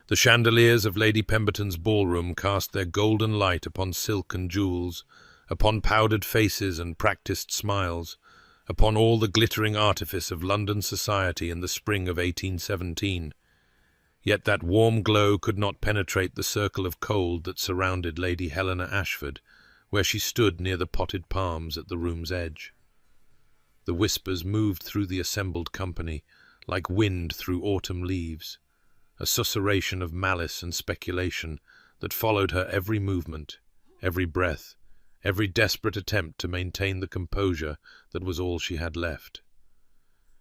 The chandeliers of Lady Pemberton's ballroom cast their golden light upon silk and jewels, upon powdered faces and practised smiles, upon all the glittering artifice of London society in the spring of 1817. Yet that warm glow could not penetrate the circle of cold that surrounded Lady Helena Ashford, where she stood near the potted palms at the room's edge. The whispers moved through the assembled company, like wind through autumn leaves, a susurration of malice and speculation that followed her every movement, every breath, every desperate attempt to maintain the composure that was all she had left.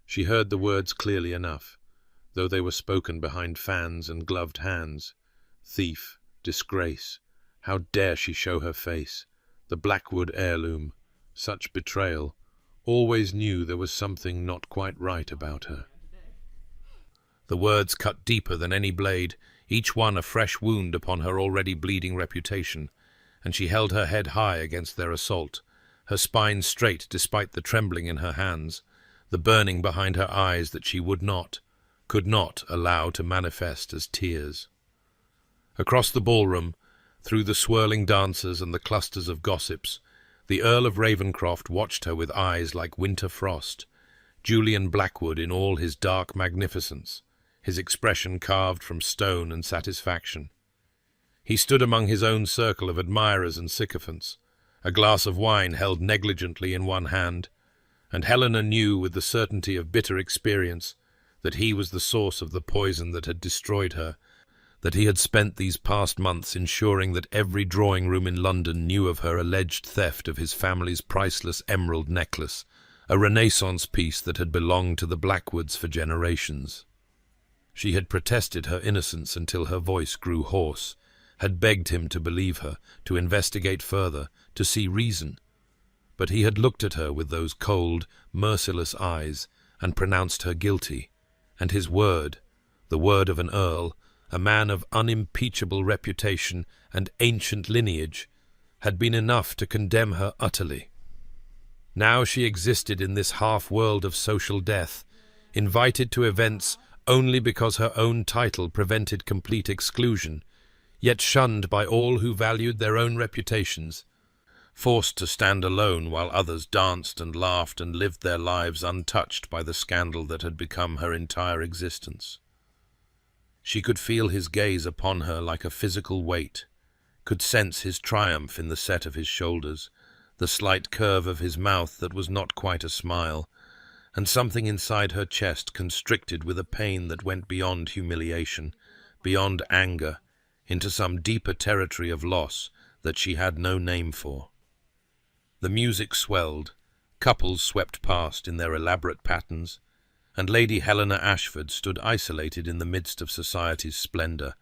She heard the words clearly enough, though they were spoken behind fans and gloved hands. Thief, disgrace, how dare she show her face, the Blackwood heirloom, such betrayal, always knew there was something not quite right about her. The words cut deeper than any blade, each one a fresh wound upon her already bleeding reputation, and she held her head high against their assault, her spine straight despite the trembling in her hands, the burning behind her eyes that she could not allow to manifest as tears. Across the ballroom, through the swirling dancers and the clusters of gossips, the Earl of Ravenscroft watched her with eyes like winter frost, Julian Blackwood in all his dark magnificence, his expression carved from stone and satisfaction. He stood among his own circle of admirers and sycophants, a glass of wine held negligently in one hand, and Helena knew with the certainty of bitter experience that he was the source of the poison that had destroyed her, that he had spent these past months ensuring that every drawing-room in London knew of her alleged theft of his family's priceless emerald necklace, a Renaissance piece that had belonged to the Blackwoods for generations. She had protested her innocence until her voice grew hoarse, had begged him to believe her, to investigate further, to see reason. But he had looked at her with those cold, merciless eyes, and pronounced her guilty, and his word, the word of an earl, a man of unimpeachable reputation and ancient lineage, had been enough to condemn her utterly. Now she existed in this half-world of social death, invited to events only because her own title prevented complete exclusion, yet shunned by all who valued their own reputations, forced to stand alone while others danced and laughed and lived their lives untouched by the scandal that had become her entire existence. She could feel his gaze upon her like a physical weight, could sense his triumph in the set of his shoulders, the slight curve of his mouth that was not quite a smile, and something inside her chest constricted with a pain that went beyond humiliation, beyond anger, into some deeper territory of loss that she had no name for. The music swelled, couples swept past in their elaborate patterns, and Lady Helena Ashford stood isolated in the midst of society's splendour,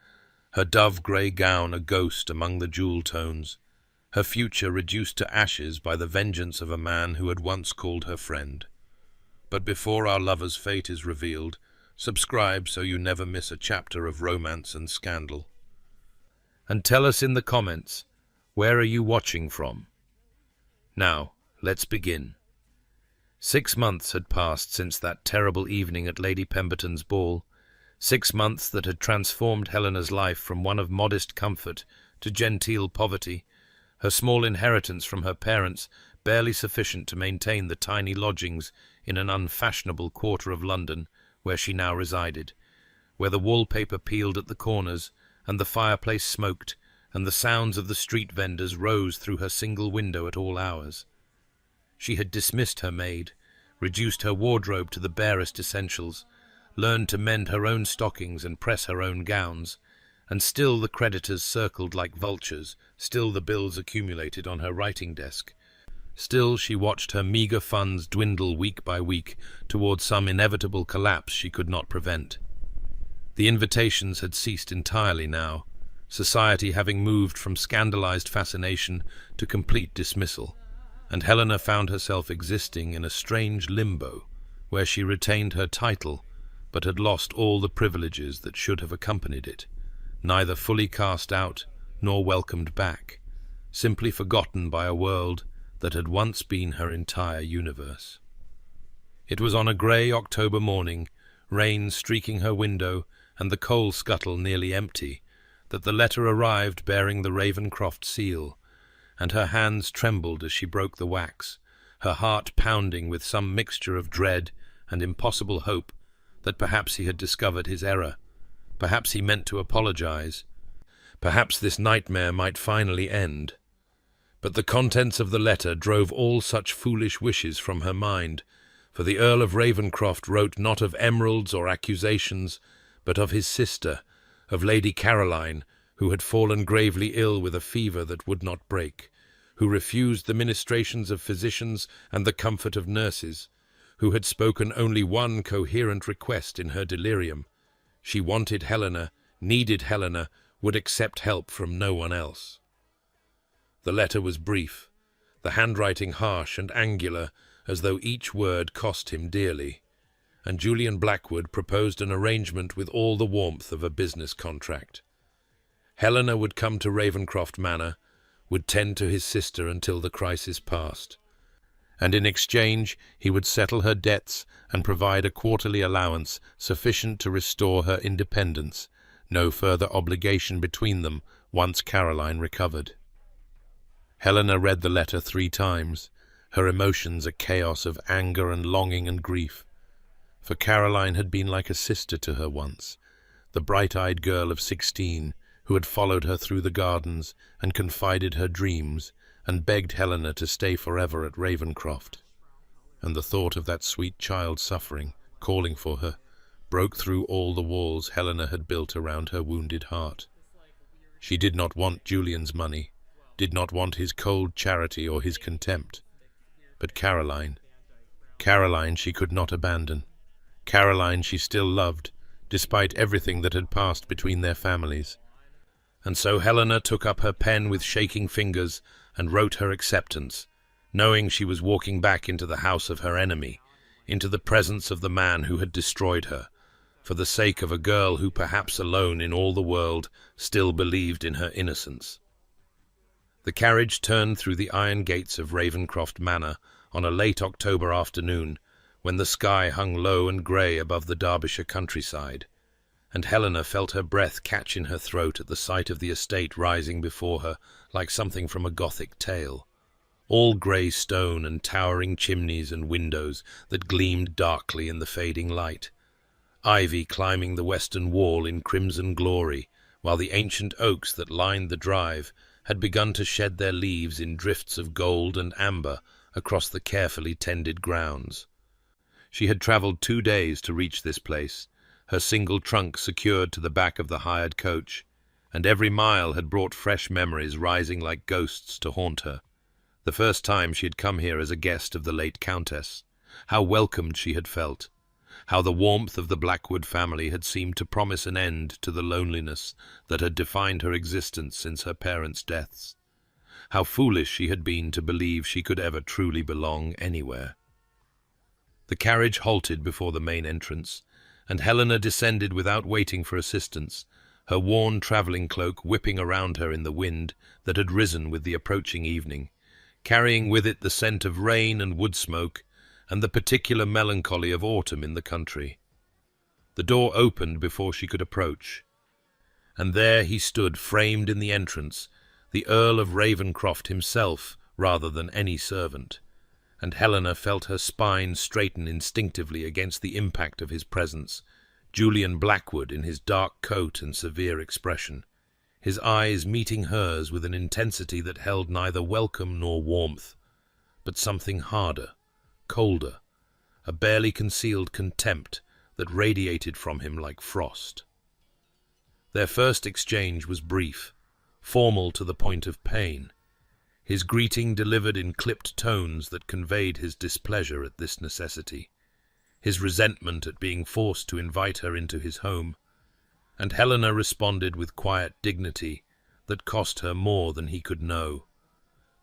her dove-grey gown a ghost among the jewel tones, her future reduced to ashes by the vengeance of a man who had once called her friend. But before our lover's fate is revealed, subscribe so you never miss a chapter of romance and scandal. And tell us in the comments, where are you watching from? Now, let's begin. 6 months had passed since that terrible evening at Lady Pemberton's ball, 6 months that had transformed Helena's life from one of modest comfort to genteel poverty, her small inheritance from her parents barely sufficient to maintain the tiny lodgings in an unfashionable quarter of London where she now resided, where the wallpaper peeled at the corners, and the fireplace smoked, and the sounds of the street vendors rose through her single window at all hours. She had dismissed her maid, reduced her wardrobe to the barest essentials, learned to mend her own stockings and press her own gowns, and still the creditors circled like vultures, still the bills accumulated on her writing desk. Still she watched her meagre funds dwindle week by week towards some inevitable collapse she could not prevent. The invitations had ceased entirely now, society having moved from scandalized fascination to complete dismissal, and Helena found herself existing in a strange limbo, where she retained her title, but had lost all the privileges that should have accompanied it, neither fully cast out nor welcomed back, simply forgotten by a world that had once been her entire universe. It was on a grey October morning, rain streaking her window and the coal scuttle nearly empty, that the letter arrived bearing the Ravenscroft seal, and her hands trembled as she broke the wax, her heart pounding with some mixture of dread and impossible hope that perhaps he had discovered his error, perhaps he meant to apologize, perhaps this nightmare might finally end. But the contents of the letter drove all such foolish wishes from her mind, for the Earl of Ravenscroft wrote not of emeralds or accusations, but of his sister, of Lady Caroline, who had fallen gravely ill with a fever that would not break, who refused the ministrations of physicians and the comfort of nurses, who had spoken only one coherent request in her delirium. She wanted Helena, needed Helena, would accept help from no one else. The letter was brief, the handwriting harsh and angular, as though each word cost him dearly, and Julian Blackwood proposed an arrangement with all the warmth of a business contract. Helena would come to Ravenscroft Manor, would tend to his sister until the crisis passed, and in exchange he would settle her debts and provide a quarterly allowance sufficient to restore her independence, no further obligation between them once Caroline recovered. Helena read the letter 3 times, her emotions a chaos of anger and longing and grief. For Caroline had been like a sister to her once, the bright-eyed girl of 16, who had followed her through the gardens and confided her dreams and begged Helena to stay forever at Ravenscroft. And the thought of that sweet child suffering, calling for her, broke through all the walls Helena had built around her wounded heart. She did not want Julian's money, did not want his cold charity or his contempt. But Caroline she could not abandon. Caroline she still loved, despite everything that had passed between their families. And so Helena took up her pen with shaking fingers and wrote her acceptance, knowing she was walking back into the house of her enemy, into the presence of the man who had destroyed her, for the sake of a girl who perhaps alone in all the world still believed in her innocence. The carriage turned through the iron gates of Ravenscroft Manor on a late October afternoon, when the sky hung low and grey above the Derbyshire countryside, and Helena felt her breath catch in her throat at the sight of the estate rising before her like something from a Gothic tale, all grey stone and towering chimneys and windows that gleamed darkly in the fading light, ivy climbing the western wall in crimson glory, while the ancient oaks that lined the drive had begun to shed their leaves in drifts of gold and amber across the carefully tended grounds. She had travelled 2 days to reach this place, her single trunk secured to the back of the hired coach, and every mile had brought fresh memories rising like ghosts to haunt her. The first time she had come here as a guest of the late Countess, how welcomed she had felt, how the warmth of the Blackwood family had seemed to promise an end to the loneliness that had defined her existence since her parents' deaths, how foolish she had been to believe she could ever truly belong anywhere. The carriage halted before the main entrance, and Helena descended without waiting for assistance, her worn travelling cloak whipping around her in the wind that had risen with the approaching evening, carrying with it the scent of rain and wood smoke, and the particular melancholy of autumn in the country. The door opened before she could approach, and there he stood framed in the entrance, the Earl of Ravenscroft himself rather than any servant, and Helena felt her spine straighten instinctively against the impact of his presence, Julian Blackwood in his dark coat and severe expression, his eyes meeting hers with an intensity that held neither welcome nor warmth, but something harder, colder, a barely concealed contempt that radiated from him like frost. Their first exchange was brief, formal to the point of pain, his greeting delivered in clipped tones that conveyed his displeasure at this necessity, his resentment at being forced to invite her into his home, and Helena responded with quiet dignity that cost her more than he could know,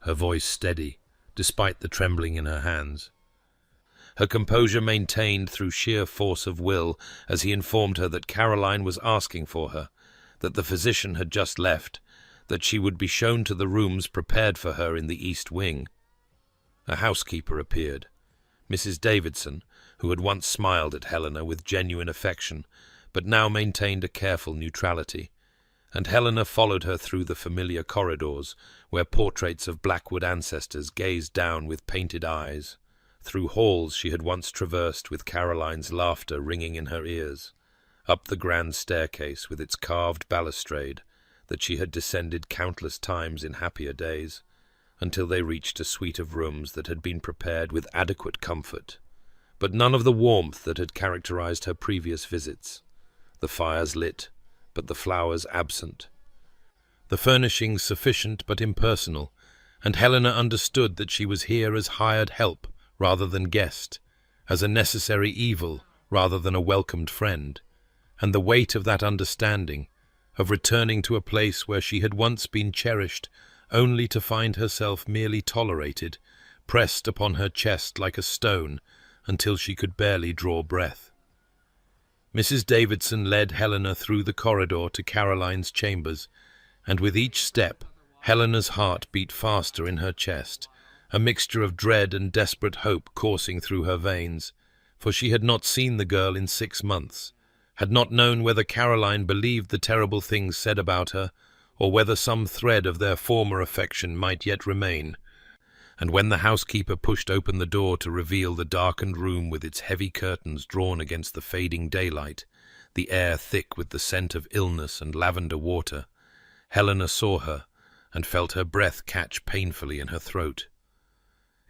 her voice steady, despite the trembling in her hands. Her composure maintained through sheer force of will as he informed her that Caroline was asking for her, that the physician had just left, that she would be shown to the rooms prepared for her in the east wing. A housekeeper appeared, Mrs. Davidson, who had once smiled at Helena with genuine affection, but now maintained a careful neutrality, and Helena followed her through the familiar corridors, where portraits of Blackwood ancestors gazed down with painted eyes, through halls she had once traversed with Caroline's laughter ringing in her ears, up the grand staircase with its carved balustrade that she had descended countless times in happier days, until they reached a suite of rooms that had been prepared with adequate comfort, but none of the warmth that had characterized her previous visits. The fires lit, but the flowers absent. The furnishings sufficient but impersonal, and Helena understood that she was here as hired help rather than guest, as a necessary evil rather than a welcomed friend, and the weight of that understanding, of returning to a place where she had once been cherished, only to find herself merely tolerated, pressed upon her chest like a stone until she could barely draw breath. Mrs. Davidson led Helena through the corridor to Caroline's chambers, and with each step Helena's heart beat faster in her chest, a mixture of dread and desperate hope coursing through her veins, for she had not seen the girl in 6 months, had not known whether Caroline believed the terrible things said about her, or whether some thread of their former affection might yet remain. And when the housekeeper pushed open the door to reveal the darkened room with its heavy curtains drawn against the fading daylight, the air thick with the scent of illness and lavender water, Helena saw her and felt her breath catch painfully in her throat.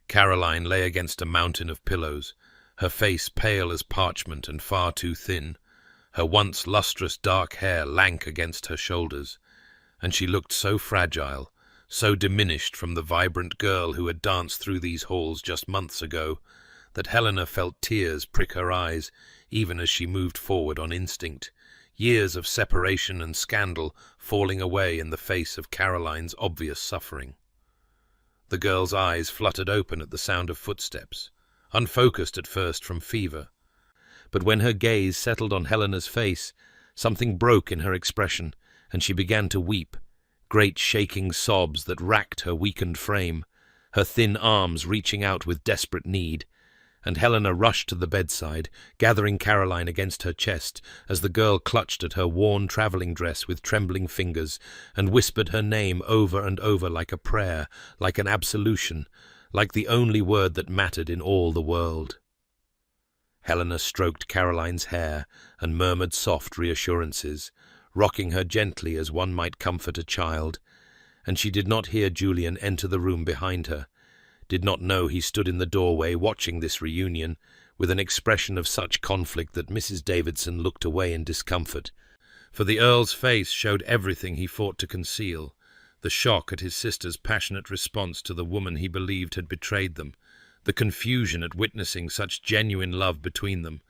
Caroline lay against a mountain of pillows, her face pale as parchment and far too thin, her once lustrous dark hair lank against her shoulders, and she looked so fragile, so diminished from the vibrant girl who had danced through these halls just months ago, that Helena felt tears prick her eyes even as she moved forward on instinct, years of separation and scandal falling away in the face of Caroline's obvious suffering. The girl's eyes fluttered open at the sound of footsteps, unfocused at first from fever, but when her gaze settled on Helena's face, something broke in her expression, and she began to weep, great shaking sobs that racked her weakened frame, her thin arms reaching out with desperate need, and Helena rushed to the bedside, gathering Caroline against her chest as the girl clutched at her worn travelling dress with trembling fingers and whispered her name over and over like a prayer, like an absolution, like the only word that mattered in all the world. Helena stroked Caroline's hair and murmured soft reassurances, rocking her gently as one might comfort a child, and she did not hear Julian enter the room behind her, did not know he stood in the doorway watching this reunion, with an expression of such conflict that Mrs. Davidson looked away in discomfort, for the Earl's face showed everything he fought to conceal, the shock at his sister's passionate response to the woman he believed had betrayed them, the confusion at witnessing such genuine love between them,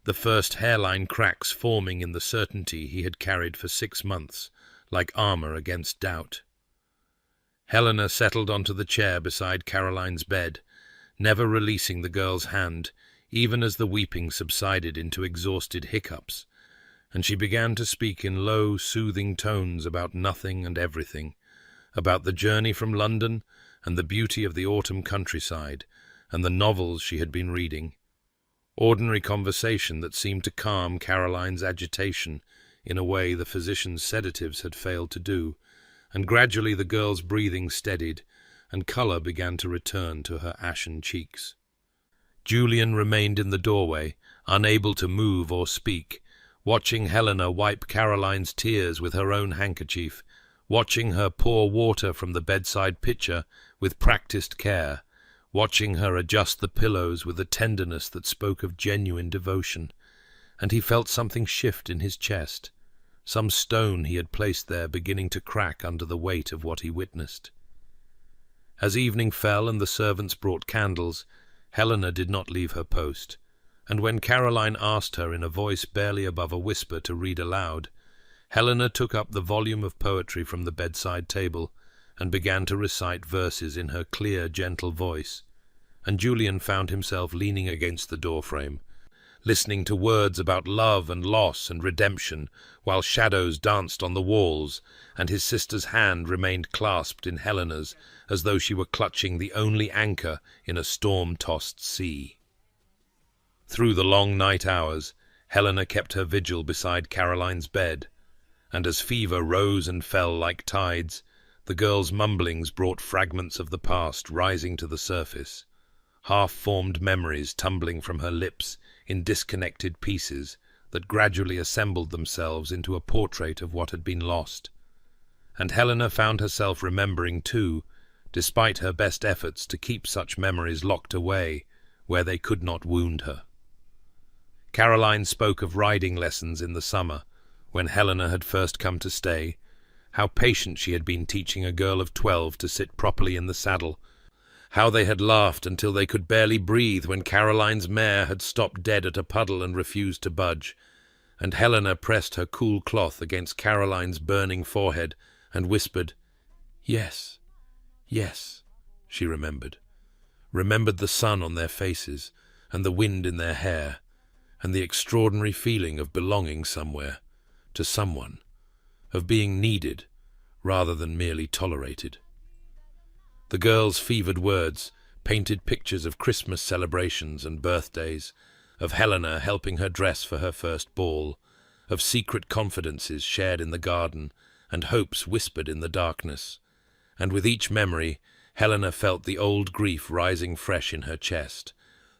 the first hairline cracks forming in the certainty he had carried for 6 months, like armor against doubt. Helena settled onto the chair beside Caroline's bed, never releasing the girl's hand, even as the weeping subsided into exhausted hiccups, and she began to speak in low, soothing tones about nothing and everything, about the journey from London and the beauty of the autumn countryside, and the novels she had been reading. Ordinary conversation that seemed to calm Caroline's agitation in a way the physician's sedatives had failed to do, and gradually the girl's breathing steadied, and colour began to return to her ashen cheeks. Julian remained in the doorway, unable to move or speak, watching Helena wipe Caroline's tears with her own handkerchief, watching her pour water from the bedside pitcher with practised care, watching her adjust the pillows with a tenderness that spoke of genuine devotion, and he felt something shift in his chest, some stone he had placed there beginning to crack under the weight of what he witnessed. As evening fell and the servants brought candles, Helena did not leave her post, and when Caroline asked her in a voice barely above a whisper to read aloud, Helena took up the volume of poetry from the bedside table and began to recite verses in her clear, gentle voice, and Julian found himself leaning against the doorframe, listening to words about love and loss and redemption, while shadows danced on the walls, and his sister's hand remained clasped in Helena's, as though she were clutching the only anchor in a storm-tossed sea. Through the long night hours, Helena kept her vigil beside Caroline's bed, and as fever rose and fell like tides, the girl's mumblings brought fragments of the past rising to the surface, half-formed memories tumbling from her lips in disconnected pieces that gradually assembled themselves into a portrait of what had been lost. And Helena found herself remembering too, despite her best efforts to keep such memories locked away where they could not wound her. Caroline spoke of riding lessons in the summer, when Helena had first come to stay, how patient she had been teaching a girl of 12 to sit properly in the saddle, how they had laughed until they could barely breathe when Caroline's mare had stopped dead at a puddle and refused to budge, and Helena pressed her cool cloth against Caroline's burning forehead and whispered, "Yes, yes," she remembered the sun on their faces, and the wind in their hair, and the extraordinary feeling of belonging somewhere, to someone, of being needed rather than merely tolerated. The girl's fevered words painted pictures of Christmas celebrations and birthdays, of Helena helping her dress for her first ball, of secret confidences shared in the garden and hopes whispered in the darkness, and with each memory Helena felt the old grief rising fresh in her chest,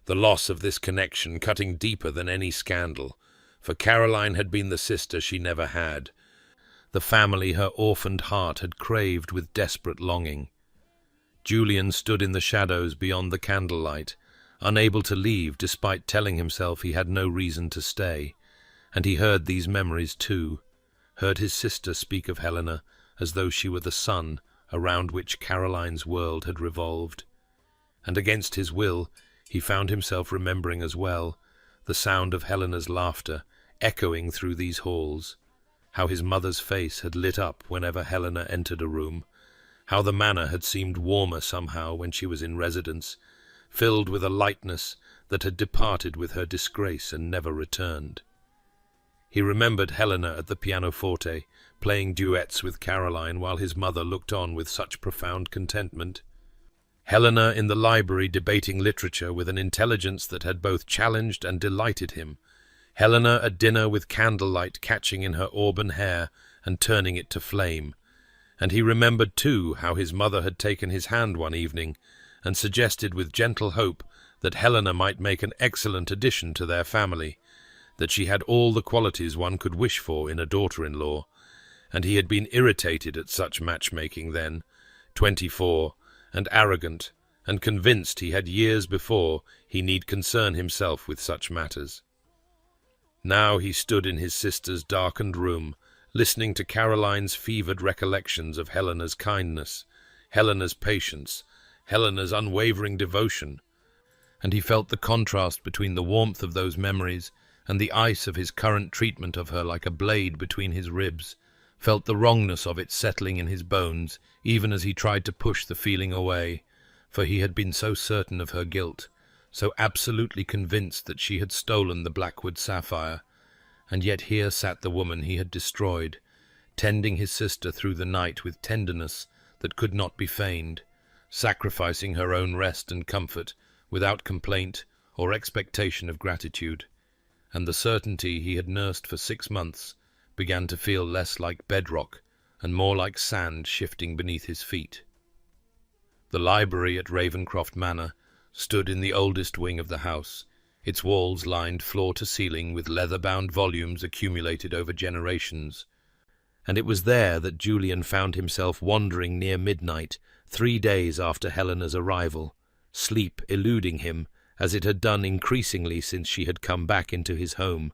the loss of this connection cutting deeper than any scandal, for Caroline had been the sister she never had, the family her orphaned heart had craved with desperate longing. Julian stood in the shadows beyond the candlelight, unable to leave despite telling himself he had no reason to stay, and he heard these memories too, heard his sister speak of Helena as though she were the sun around which Caroline's world had revolved. And against his will, he found himself remembering as well the sound of Helena's laughter echoing through these halls, how his mother's face had lit up whenever Helena entered a room, how the manor had seemed warmer somehow when she was in residence, filled with a lightness that had departed with her disgrace and never returned. He remembered Helena at the pianoforte, playing duets with Caroline while his mother looked on with such profound contentment. Helena in the library debating literature with an intelligence that had both challenged and delighted him. Helena at dinner with candlelight catching in her auburn hair and turning it to flame. And he remembered too how his mother had taken his hand one evening and suggested with gentle hope that Helena might make an excellent addition to their family, that she had all the qualities one could wish for in a daughter-in-law, and he had been irritated at such matchmaking then, 24, and arrogant, and convinced he had years before he need concern himself with such matters. Now he stood in his sister's darkened room, listening to Caroline's fevered recollections of Helena's kindness, Helena's patience, Helena's unwavering devotion, and he felt the contrast between the warmth of those memories and the ice of his current treatment of her like a blade between his ribs, felt the wrongness of it settling in his bones, even as he tried to push the feeling away, for he had been so certain of her guilt, so absolutely convinced that she had stolen the Blackwood sapphire, and yet here sat the woman he had destroyed, tending his sister through the night with tenderness that could not be feigned, sacrificing her own rest and comfort without complaint or expectation of gratitude, and the certainty he had nursed for 6 months began to feel less like bedrock and more like sand shifting beneath his feet. The library at Ravencroft Manor stood in the oldest wing of the house, its walls lined floor to ceiling with leather-bound volumes accumulated over generations, and it was there that Julian found himself wandering near midnight, 3 days after Helena's arrival, sleep eluding him as it had done increasingly since she had come back into his home,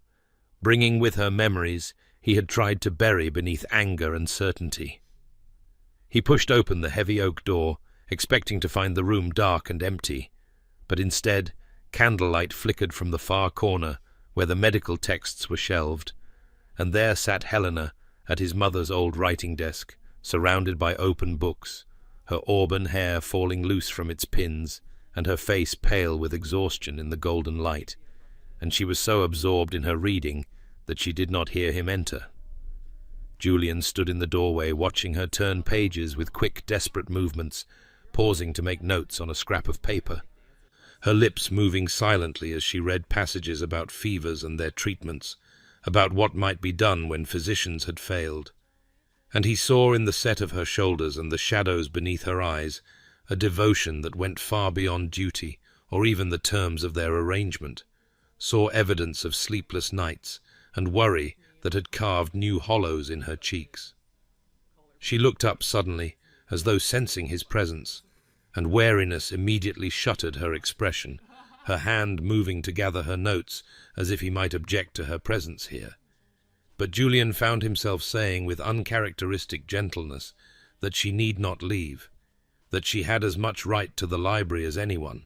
bringing with her memories he had tried to bury beneath anger and certainty. He pushed open the heavy oak door, expecting to find the room dark and empty, but instead candlelight flickered from the far corner where the medical texts were shelved, and there sat Helena at his mother's old writing desk, surrounded by open books, her auburn hair falling loose from its pins, and her face pale with exhaustion in the golden light, and she was so absorbed in her reading that she did not hear him enter. Julian stood in the doorway watching her turn pages with quick, desperate movements, pausing to make notes on a scrap of paper. her lips moving silently as she read passages about fevers and their treatments, about what might be done when physicians had failed. And he saw in the set of her shoulders and the shadows beneath her eyes a devotion that went far beyond duty or even the terms of their arrangement, saw evidence of sleepless nights and worry that had carved new hollows in her cheeks. She looked up suddenly, as though sensing his presence, and wariness immediately shuttered her expression, her hand moving to gather her notes as if he might object to her presence here. But Julian found himself saying with uncharacteristic gentleness that she need not leave, that she had as much right to the library as anyone,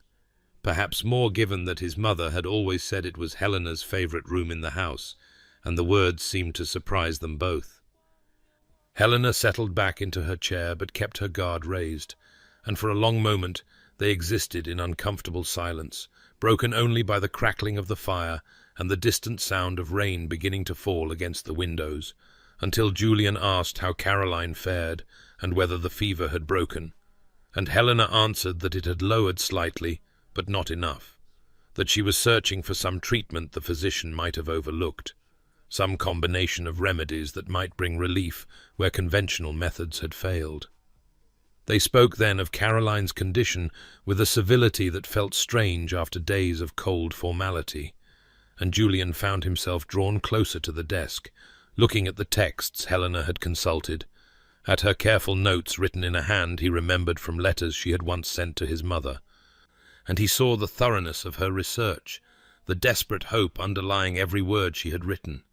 perhaps more given that his mother had always said it was Helena's favourite room in the house, and the words seemed to surprise them both. Helena settled back into her chair but kept her guard raised, and for a long moment they existed in uncomfortable silence, broken only by the crackling of the fire and the distant sound of rain beginning to fall against the windows, until Julian asked how Caroline fared and whether the fever had broken, and Helena answered that it had lowered slightly, but not enough, that she was searching for some treatment the physician might have overlooked, some combination of remedies that might bring relief where conventional methods had failed. They spoke then of Caroline's condition with a civility that felt strange after days of cold formality, and Julian found himself drawn closer to the desk, looking at the texts Helena had consulted, at her careful notes written in a hand he remembered from letters she had once sent to his mother, and he saw the thoroughness of her research, the desperate hope underlying every word she had written.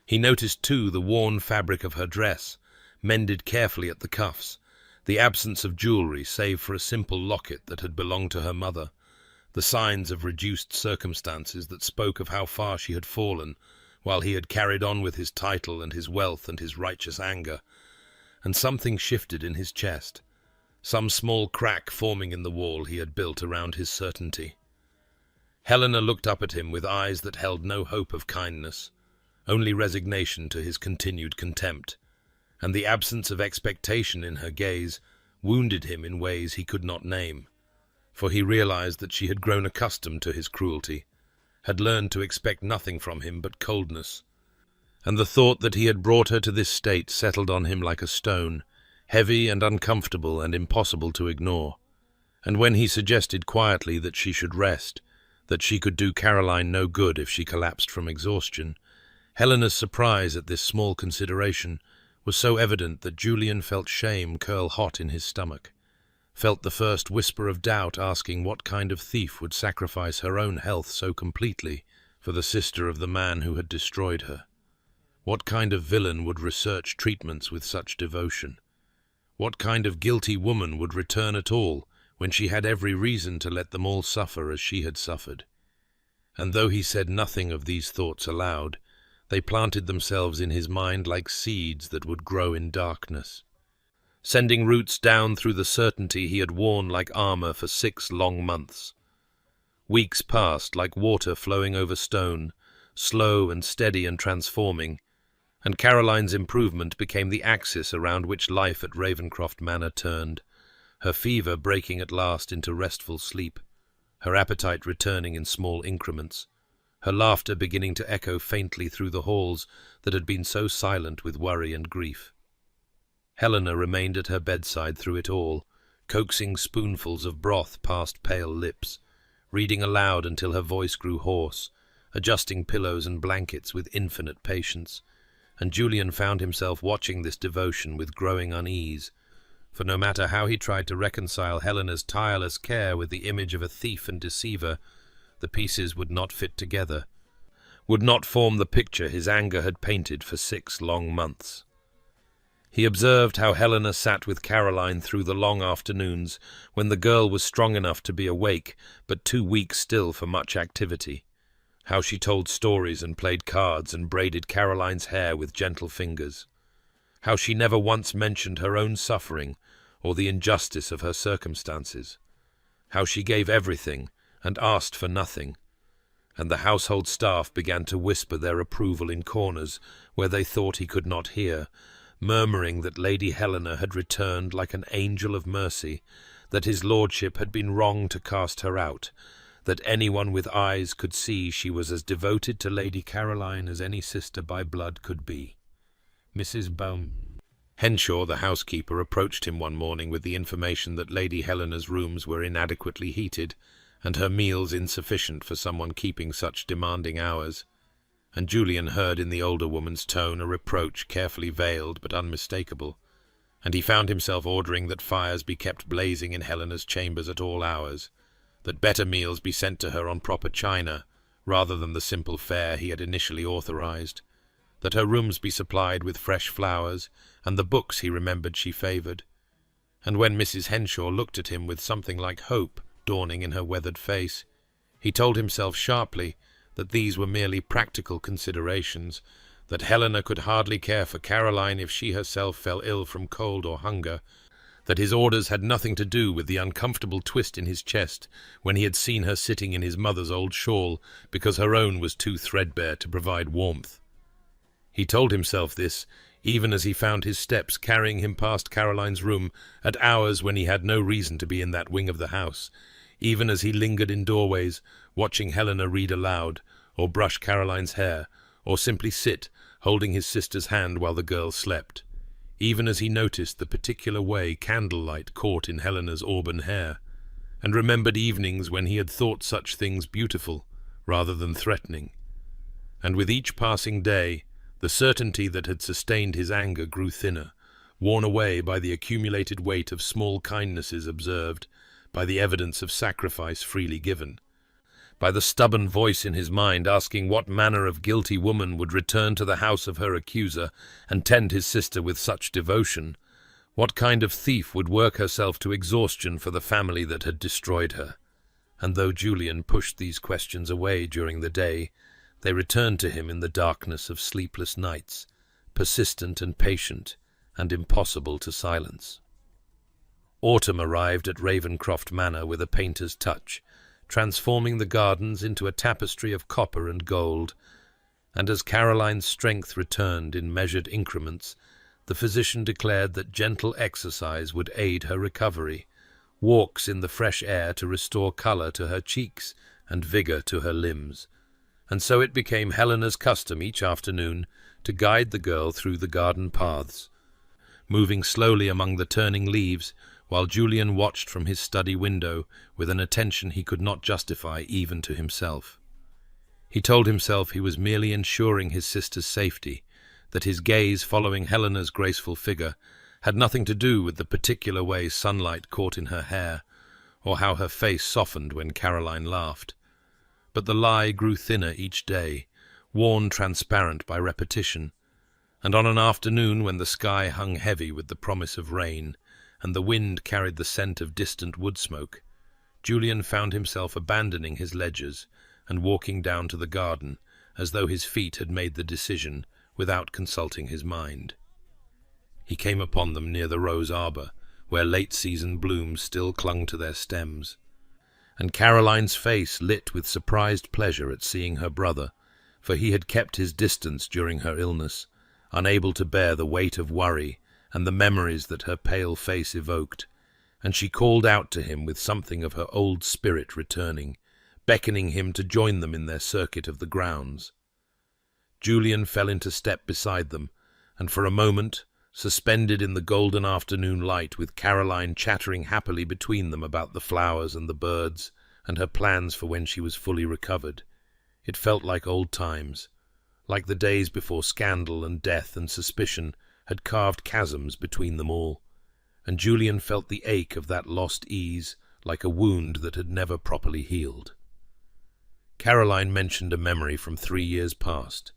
He noticed too the worn fabric of her dress, mended carefully at the cuffs, the absence of jewellery save for a simple locket that had belonged to her mother, the signs of reduced circumstances that spoke of how far she had fallen, while he had carried on with his title and his wealth and his righteous anger. And something shifted in his chest, some small crack forming in the wall he had built around his certainty. Helena looked up at him with eyes that held no hope of kindness, only resignation to his continued contempt, and the absence of expectation in her gaze wounded him in ways he could not name, for he realized that she had grown accustomed to his cruelty, had learned to expect nothing from him but coldness, and the thought that he had brought her to this state settled on him like a stone, heavy and uncomfortable and impossible to ignore. And when he suggested quietly that she should rest, that she could do Caroline no good if she collapsed from exhaustion, Helena's surprise at this small consideration was so evident that Julian felt shame curl hot in his stomach, felt the first whisper of doubt asking what kind of thief would sacrifice her own health so completely for the sister of the man who had destroyed her. What kind of villain would research treatments with such devotion? What kind of guilty woman would return at all when she had every reason to let them all suffer as she had suffered? And though he said nothing of these thoughts aloud, they planted themselves in his mind like seeds that would grow in darkness, sending roots down through the certainty he had worn like armor for 6 long months. Weeks passed like water flowing over stone, slow and steady and transforming, and Caroline's improvement became the axis around which life at Ravenscroft Manor turned, her fever breaking at last into restful sleep, her appetite returning in small increments, her laughter beginning to echo faintly through the halls that had been so silent with worry and grief. Helena remained at her bedside through it all, coaxing spoonfuls of broth past pale lips, reading aloud until her voice grew hoarse, adjusting pillows and blankets with infinite patience, and Julian found himself watching this devotion with growing unease, for no matter how he tried to reconcile Helena's tireless care with the image of a thief and deceiver, the pieces would not fit together, would not form the picture his anger had painted for 6 long months. He observed how Helena sat with Caroline through the long afternoons when the girl was strong enough to be awake but too weak still for much activity, how she told stories and played cards and braided Caroline's hair with gentle fingers, how she never once mentioned her own suffering or the injustice of her circumstances, how she gave everything and asked for nothing, and the household staff began to whisper their approval in corners where they thought he could not hear, murmuring that Lady Helena had returned like an angel of mercy, that his lordship had been wrong to cast her out, that anyone with eyes could see she was as devoted to Lady Caroline as any sister by blood could be. Mrs. Henshaw, the housekeeper, approached him one morning with the information that Lady Helena's rooms were inadequately heated, and her meals insufficient for someone keeping such demanding hours, and Julian heard in the older woman's tone a reproach carefully veiled but unmistakable, and he found himself ordering that fires be kept blazing in Helena's chambers at all hours, that better meals be sent to her on proper china, rather than the simple fare he had initially authorized, that her rooms be supplied with fresh flowers, and the books he remembered she favored. And when Mrs. Henshaw looked at him with something like hope dawning in her weathered face, he told himself sharply that these were merely practical considerations, that Helena could hardly care for Caroline if she herself fell ill from cold or hunger, that his orders had nothing to do with the uncomfortable twist in his chest when he had seen her sitting in his mother's old shawl because her own was too threadbare to provide warmth. He told himself this even as he found his steps carrying him past Caroline's room at hours when he had no reason to be in that wing of the house, even as he lingered in doorways, watching Helena read aloud, or brush Caroline's hair, or simply sit, holding his sister's hand while the girl slept, even as he noticed the particular way candlelight caught in Helena's auburn hair, and remembered evenings when he had thought such things beautiful rather than threatening. And with each passing day, the certainty that had sustained his anger grew thinner, worn away by the accumulated weight of small kindnesses observed, by the evidence of sacrifice freely given, by the stubborn voice in his mind asking what manner of guilty woman would return to the house of her accuser and tend his sister with such devotion, what kind of thief would work herself to exhaustion for the family that had destroyed her. And though Julian pushed these questions away during the day, they returned to him in the darkness of sleepless nights, persistent and patient, and impossible to silence. Autumn arrived at Ravenscroft Manor with a painter's touch, transforming the gardens into a tapestry of copper and gold, and as Caroline's strength returned in measured increments, the physician declared that gentle exercise would aid her recovery, walks in the fresh air to restore colour to her cheeks and vigour to her limbs. And so it became Helena's custom each afternoon to guide the girl through the garden paths, moving slowly among the turning leaves, while Julian watched from his study window with an attention he could not justify even to himself. He told himself he was merely ensuring his sister's safety, that his gaze following Helena's graceful figure had nothing to do with the particular way sunlight caught in her hair, or how her face softened when Caroline laughed. But the lie grew thinner each day, worn transparent by repetition, and on an afternoon when the sky hung heavy with the promise of rain, and the wind carried the scent of distant wood smoke, Julian found himself abandoning his ledgers and walking down to the garden, as though his feet had made the decision without consulting his mind. He came upon them near the rose arbour, where late-season blooms still clung to their stems, and Caroline's face lit with surprised pleasure at seeing her brother, for he had kept his distance during her illness, unable to bear the weight of worry and the memories that her pale face evoked, and she called out to him with something of her old spirit returning, beckoning him to join them in their circuit of the grounds. Julian fell into step beside them, and for a moment, suspended in the golden afternoon light, with Caroline chattering happily between them about the flowers and the birds, and her plans for when she was fully recovered, it felt like old times, like the days before scandal and death and suspicion had carved chasms between them all, and Julian felt the ache of that lost ease like a wound that had never properly healed. Caroline mentioned a memory from 3 years past,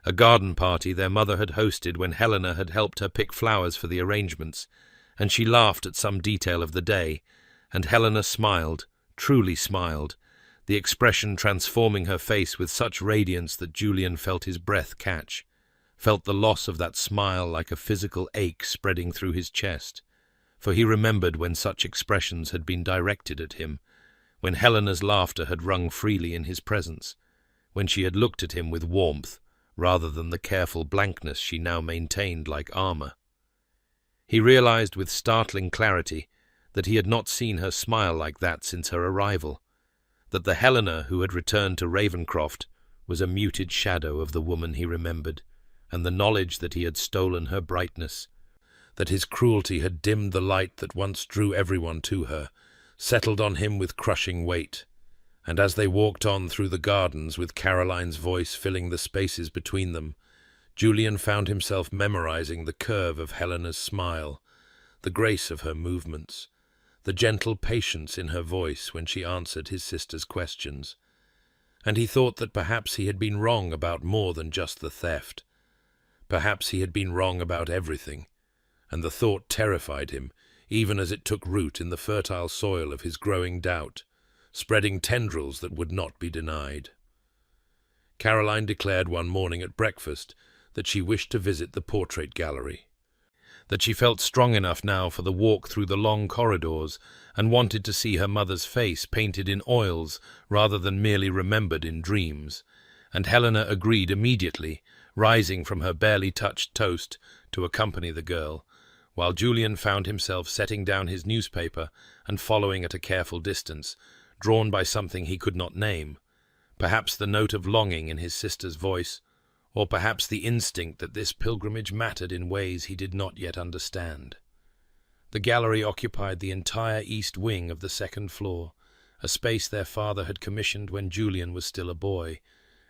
a garden party their mother had hosted when Helena had helped her pick flowers for the arrangements, and she laughed at some detail of the day, and Helena smiled, truly smiled, the expression transforming her face with such radiance that Julian felt his breath catch, felt the loss of that smile like a physical ache spreading through his chest, for he remembered when such expressions had been directed at him, when Helena's laughter had rung freely in his presence, when she had looked at him with warmth, rather than the careful blankness she now maintained like armour. He realized with startling clarity that he had not seen her smile like that since her arrival, that the Helena who had returned to Ravenscroft was a muted shadow of the woman he remembered, and the knowledge that he had stolen her brightness, that his cruelty had dimmed the light that once drew everyone to her, settled on him with crushing weight. And as they walked on through the gardens with Caroline's voice filling the spaces between them, Julian found himself memorizing the curve of Helena's smile, the grace of her movements, the gentle patience in her voice when she answered his sister's questions. And he thought that perhaps he had been wrong about more than just the theft. Perhaps he had been wrong about everything, and the thought terrified him, even as it took root in the fertile soil of his growing doubt, spreading tendrils that would not be denied. Caroline declared one morning at breakfast that she wished to visit the portrait gallery, that she felt strong enough now for the walk through the long corridors and wanted to see her mother's face painted in oils rather than merely remembered in dreams, and Helena agreed immediately, rising from her barely touched toast to accompany the girl, while Julian found himself setting down his newspaper and following at a careful distance, drawn by something he could not name, perhaps the note of longing in his sister's voice, or perhaps the instinct that this pilgrimage mattered in ways he did not yet understand. The gallery occupied the entire east wing of the second floor, a space their father had commissioned when Julian was still a boy,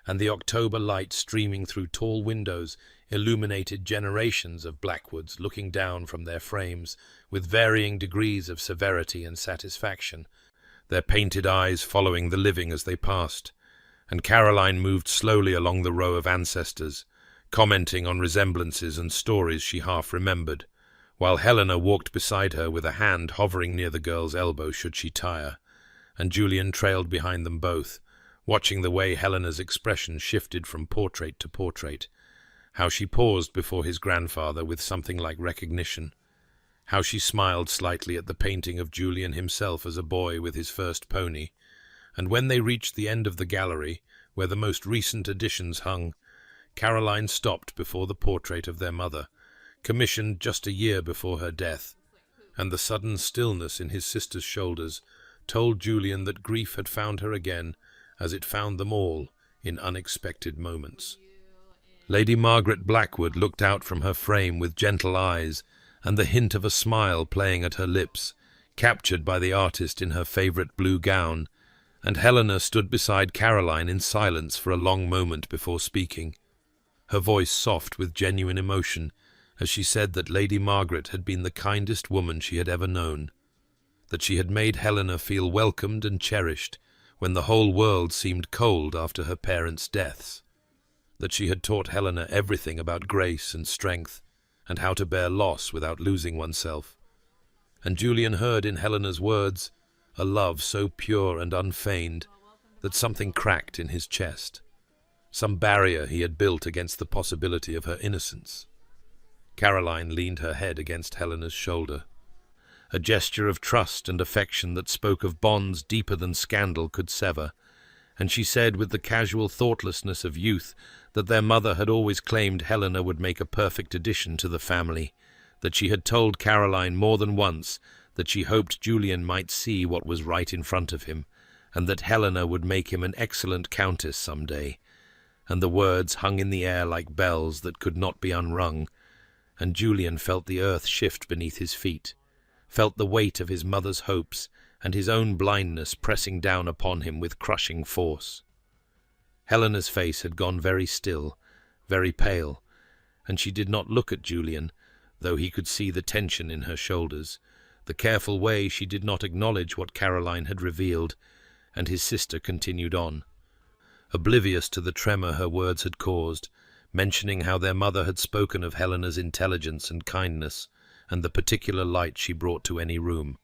and the October light streaming through tall windows illuminated generations of Blackwoods looking down from their frames with varying degrees of severity and satisfaction, their painted eyes following the living as they passed, and Caroline moved slowly along the row of ancestors, commenting on resemblances and stories she half remembered, while Helena walked beside her with a hand hovering near the girl's elbow should she tire, and Julian trailed behind them both, watching the way Helena's expression shifted from portrait to portrait, how she paused before his grandfather with something like recognition, how she smiled slightly at the painting of Julian himself as a boy with his first pony, and when they reached the end of the gallery, where the most recent additions hung, Caroline stopped before the portrait of their mother, commissioned just a year before her death, and the sudden stillness in his sister's shoulders told Julian that grief had found her again, as it found them all in unexpected moments. Lady Margaret Blackwood looked out from her frame with gentle eyes, and the hint of a smile playing at her lips, captured by the artist in her favourite blue gown, and Helena stood beside Caroline in silence for a long moment before speaking, her voice soft with genuine emotion, as she said that Lady Margaret had been the kindest woman she had ever known, that she had made Helena feel welcomed and cherished when the whole world seemed cold after her parents' deaths, that she had taught Helena everything about grace and strength, and how to bear loss without losing oneself. And Julian heard in Helena's words a love so pure and unfeigned that something cracked in his chest, some barrier he had built against the possibility of her innocence. Caroline leaned her head against Helena's shoulder, a gesture of trust and affection that spoke of bonds deeper than scandal could sever, and she said with the casual thoughtlessness of youth that their mother had always claimed Helena would make a perfect addition to the family, that she had told Caroline more than once that she hoped Julian might see what was right in front of him, and that Helena would make him an excellent countess some day, and the words hung in the air like bells that could not be unrung, and Julian felt the earth shift beneath his feet, felt the weight of his mother's hopes and his own blindness pressing down upon him with crushing force. Helena's face had gone very still, very pale, and she did not look at Julian, though he could see the tension in her shoulders, the careful way she did not acknowledge what Caroline had revealed, and his sister continued on, oblivious to the tremor her words had caused, mentioning how their mother had spoken of Helena's intelligence and kindness, and the particular light she brought to any room.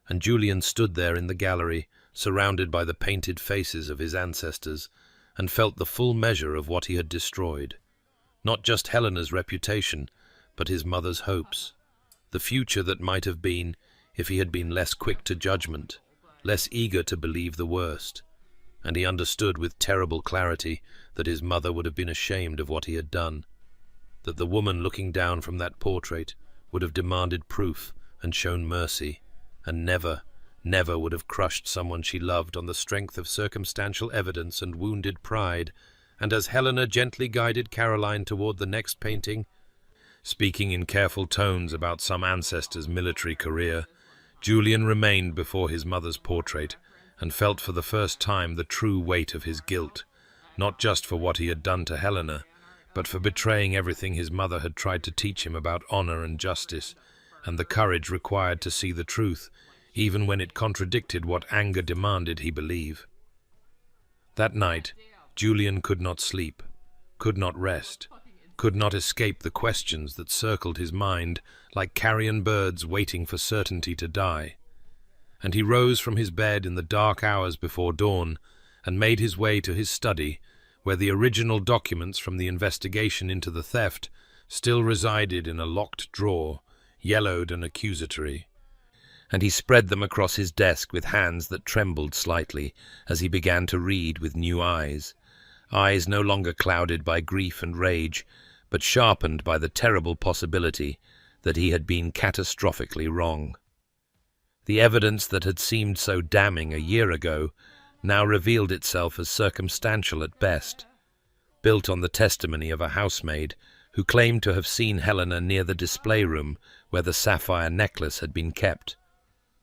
And Julian stood there in the gallery, surrounded by the painted faces of his ancestors, and felt the full measure of what he had destroyed. Not just Helena's reputation, but his mother's hopes. The future that might have been if he had been less quick to judgment, less eager to believe the worst. And he understood with terrible clarity that his mother would have been ashamed of what he had done, that the woman looking down from that portrait would have demanded proof and shown mercy, and never would have crushed someone she loved on the strength of circumstantial evidence and wounded pride. And as Helena gently guided Caroline toward the next painting, speaking in careful tones about some ancestor's military career, Julian remained before his mother's portrait and felt for the first time the true weight of his guilt, not just for what he had done to Helena, but for betraying everything his mother had tried to teach him about honor and justice, and the courage required to see the truth, even when it contradicted what anger demanded he believe. That night, Julian could not sleep, could not rest, could not escape the questions that circled his mind like carrion birds waiting for certainty to die. And he rose from his bed in the dark hours before dawn and made his way to his study, where the original documents from the investigation into the theft still resided in a locked drawer, yellowed and accusatory. And he spread them across his desk with hands that trembled slightly as he began to read with new eyes no longer clouded by grief and rage, but sharpened by the terrible possibility that he had been catastrophically wrong. The evidence that had seemed so damning a year ago now revealed itself as circumstantial at best, built on the testimony of a housemaid who claimed to have seen Helena near the display room where the sapphire necklace had been kept,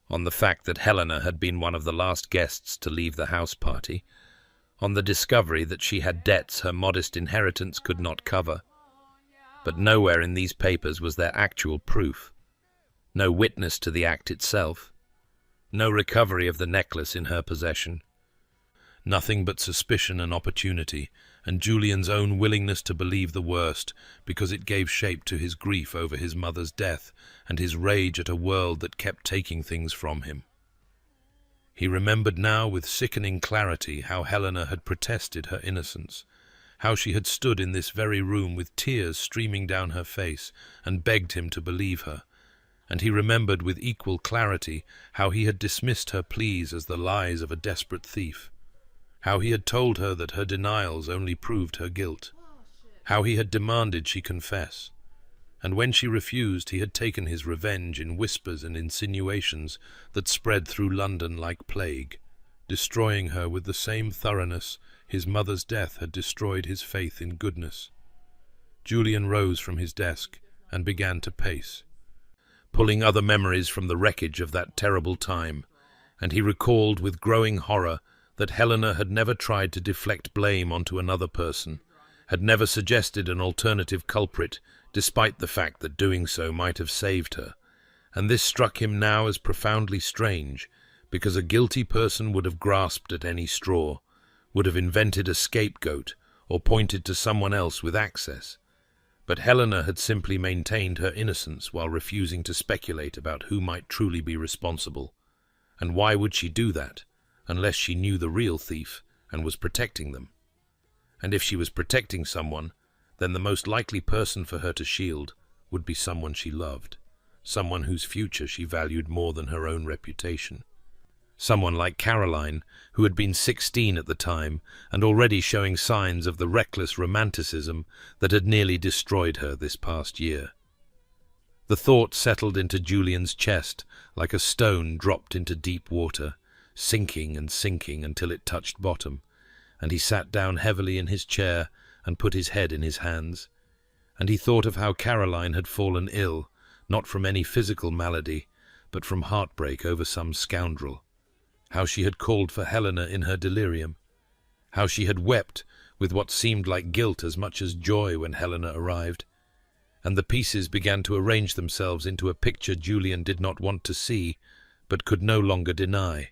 on the fact that Helena had been one of the last guests to leave the house party, on the discovery that she had debts her modest inheritance could not cover. But nowhere in these papers was there actual proof, no witness to the act itself, no recovery of the necklace in her possession. Nothing but suspicion and opportunity, and Julian's own willingness to believe the worst, because it gave shape to his grief over his mother's death and his rage at a world that kept taking things from him. He remembered now with sickening clarity how Helena had protested her innocence, how she had stood in this very room with tears streaming down her face and begged him to believe her, and he remembered with equal clarity how he had dismissed her pleas as the lies of a desperate thief, how he had told her that her denials only proved her guilt, how he had demanded she confess, and when she refused he had taken his revenge in whispers and insinuations that spread through London like plague, destroying her with the same thoroughness his mother's death had destroyed his faith in goodness. Julian rose from his desk and began to pace, pulling other memories from the wreckage of that terrible time, and he recalled with growing horror that Helena had never tried to deflect blame onto another person, had never suggested an alternative culprit, despite the fact that doing so might have saved her, and this struck him now as profoundly strange, because a guilty person would have grasped at any straw, would have invented a scapegoat, or pointed to someone else with access. But Helena had simply maintained her innocence while refusing to speculate about who might truly be responsible. And why would she do that, unless she knew the real thief and was protecting them? And if she was protecting someone, then the most likely person for her to shield would be someone she loved, someone whose future she valued more than her own reputation. Someone like Caroline, who had been 16 at the time and already showing signs of the reckless romanticism that had nearly destroyed her this past year. The thought settled into Julian's chest like a stone dropped into deep water, sinking and sinking until it touched bottom, and he sat down heavily in his chair and put his head in his hands. And he thought of how Caroline had fallen ill, not from any physical malady, but from heartbreak over some scoundrel. How she had called for Helena in her delirium. How she had wept with what seemed like guilt as much as joy when Helena arrived. And the pieces began to arrange themselves into a picture Julian did not want to see, but could no longer deny.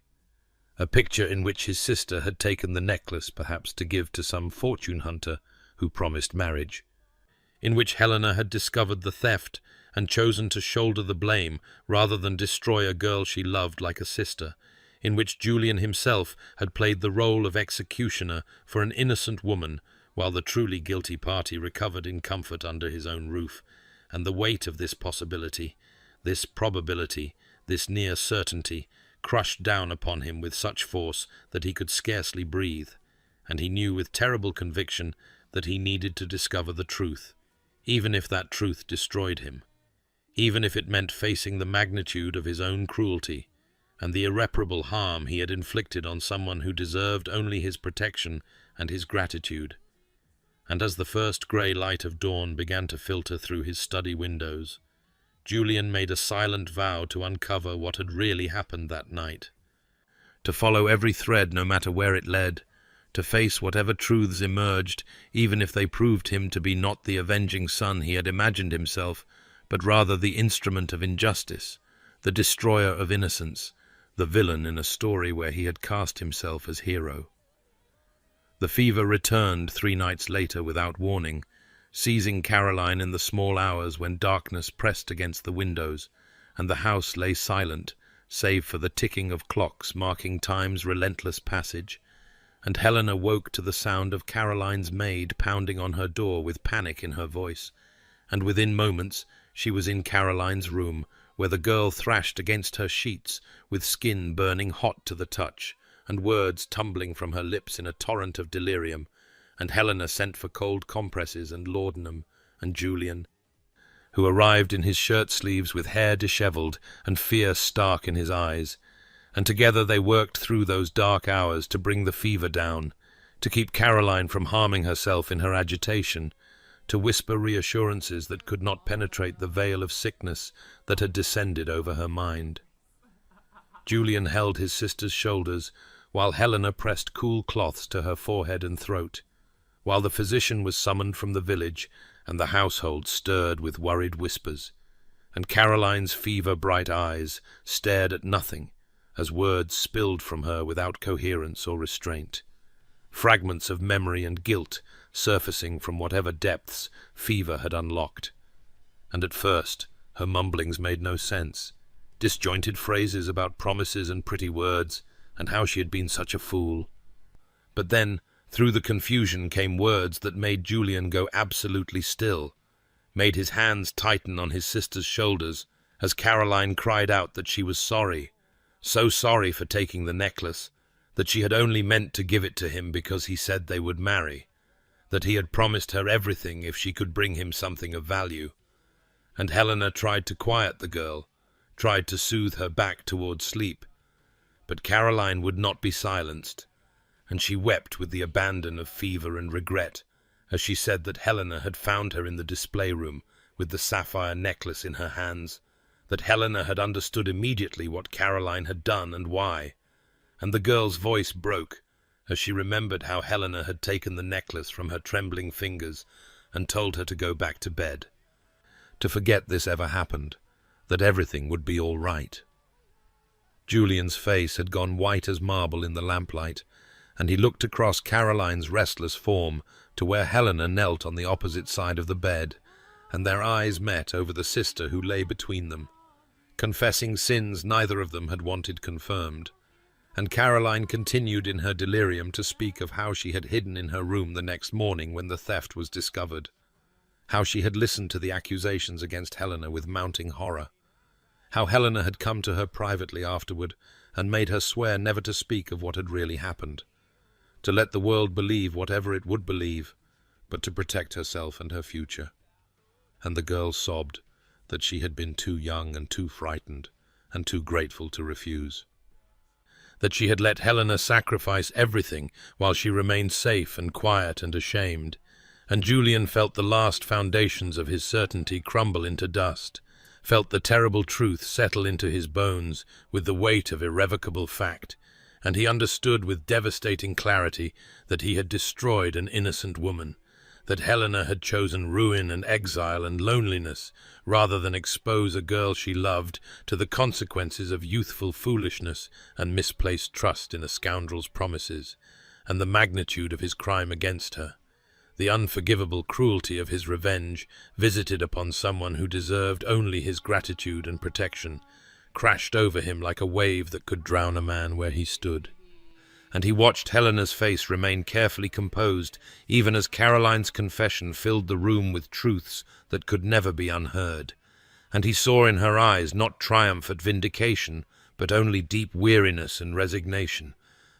A picture in which his sister had taken the necklace perhaps to give to some fortune hunter who promised marriage, in which Helena had discovered the theft and chosen to shoulder the blame rather than destroy a girl she loved like a sister, in which Julian himself had played the role of executioner for an innocent woman, while the truly guilty party recovered in comfort under his own roof. And the weight of this possibility, this probability, this near certainty, crushed down upon him with such force that he could scarcely breathe, and he knew with terrible conviction that he needed to discover the truth, even if that truth destroyed him, even if it meant facing the magnitude of his own cruelty, and the irreparable harm he had inflicted on someone who deserved only his protection and his gratitude. And as the first grey light of dawn began to filter through his study windows, Julian made a silent vow to uncover what had really happened that night, to follow every thread no matter where it led, to face whatever truths emerged, even if they proved him to be not the avenging son he had imagined himself, but rather the instrument of injustice, the destroyer of innocence, the villain in a story where he had cast himself as hero. The fever returned 3 nights later without warning, seizing Caroline in the small hours when darkness pressed against the windows, and the house lay silent, save for the ticking of clocks marking time's relentless passage, and Helena woke to the sound of Caroline's maid pounding on her door with panic in her voice, and within moments she was in Caroline's room, where the girl thrashed against her sheets, with skin burning hot to the touch, and words tumbling from her lips in a torrent of delirium, and Helena sent for cold compresses and laudanum, and Julian, who arrived in his shirt-sleeves with hair dishevelled and fear stark in his eyes, and together they worked through those dark hours to bring the fever down, to keep Caroline from harming herself in her agitation, to whisper reassurances that could not penetrate the veil of sickness that had descended over her mind. Julian held his sister's shoulders, while Helena pressed cool cloths to her forehead and throat, while the physician was summoned from the village, and the household stirred with worried whispers, and Caroline's fever-bright eyes stared at nothing, as words spilled from her without coherence or restraint, fragments of memory and guilt surfacing from whatever depths fever had unlocked. And at first her mumblings made no sense, disjointed phrases about promises and pretty words, and how she had been such a fool. But then, through the confusion came words that made Julian go absolutely still, made his hands tighten on his sister's shoulders, as Caroline cried out that she was sorry, so sorry for taking the necklace, that she had only meant to give it to him because he said they would marry, that he had promised her everything if she could bring him something of value. And Helena tried to quiet the girl, tried to soothe her back toward sleep, but Caroline would not be silenced, and she wept with the abandon of fever and regret as she said that Helena had found her in the display room with the sapphire necklace in her hands, that Helena had understood immediately what Caroline had done and why, and the girl's voice broke as she remembered how Helena had taken the necklace from her trembling fingers and told her to go back to bed, to forget this ever happened, that everything would be all right. Julian's face had gone white as marble in the lamplight, and he looked across Caroline's restless form to where Helena knelt on the opposite side of the bed, and their eyes met over the sister who lay between them, confessing sins neither of them had wanted confirmed. And Caroline continued in her delirium to speak of how she had hidden in her room the next morning when the theft was discovered, how she had listened to the accusations against Helena with mounting horror, how Helena had come to her privately afterward and made her swear never to speak of what had really happened, to let the world believe whatever it would believe, but to protect herself and her future. And the girl sobbed that she had been too young and too frightened and too grateful to refuse, that she had let Helena sacrifice everything while she remained safe and quiet and ashamed, and Julian felt the last foundations of his certainty crumble into dust, felt the terrible truth settle into his bones with the weight of irrevocable fact, and he understood with devastating clarity that he had destroyed an innocent woman, that Helena had chosen ruin and exile and loneliness rather than expose a girl she loved to the consequences of youthful foolishness and misplaced trust in a scoundrel's promises, and the magnitude of his crime against her, the unforgivable cruelty of his revenge visited upon someone who deserved only his gratitude and protection, crashed over him like a wave that could drown a man where he stood. And he watched Helena's face remain carefully composed, even as Caroline's confession filled the room with truths that could never be unheard. And he saw in her eyes not triumph at vindication, but only deep weariness and resignation,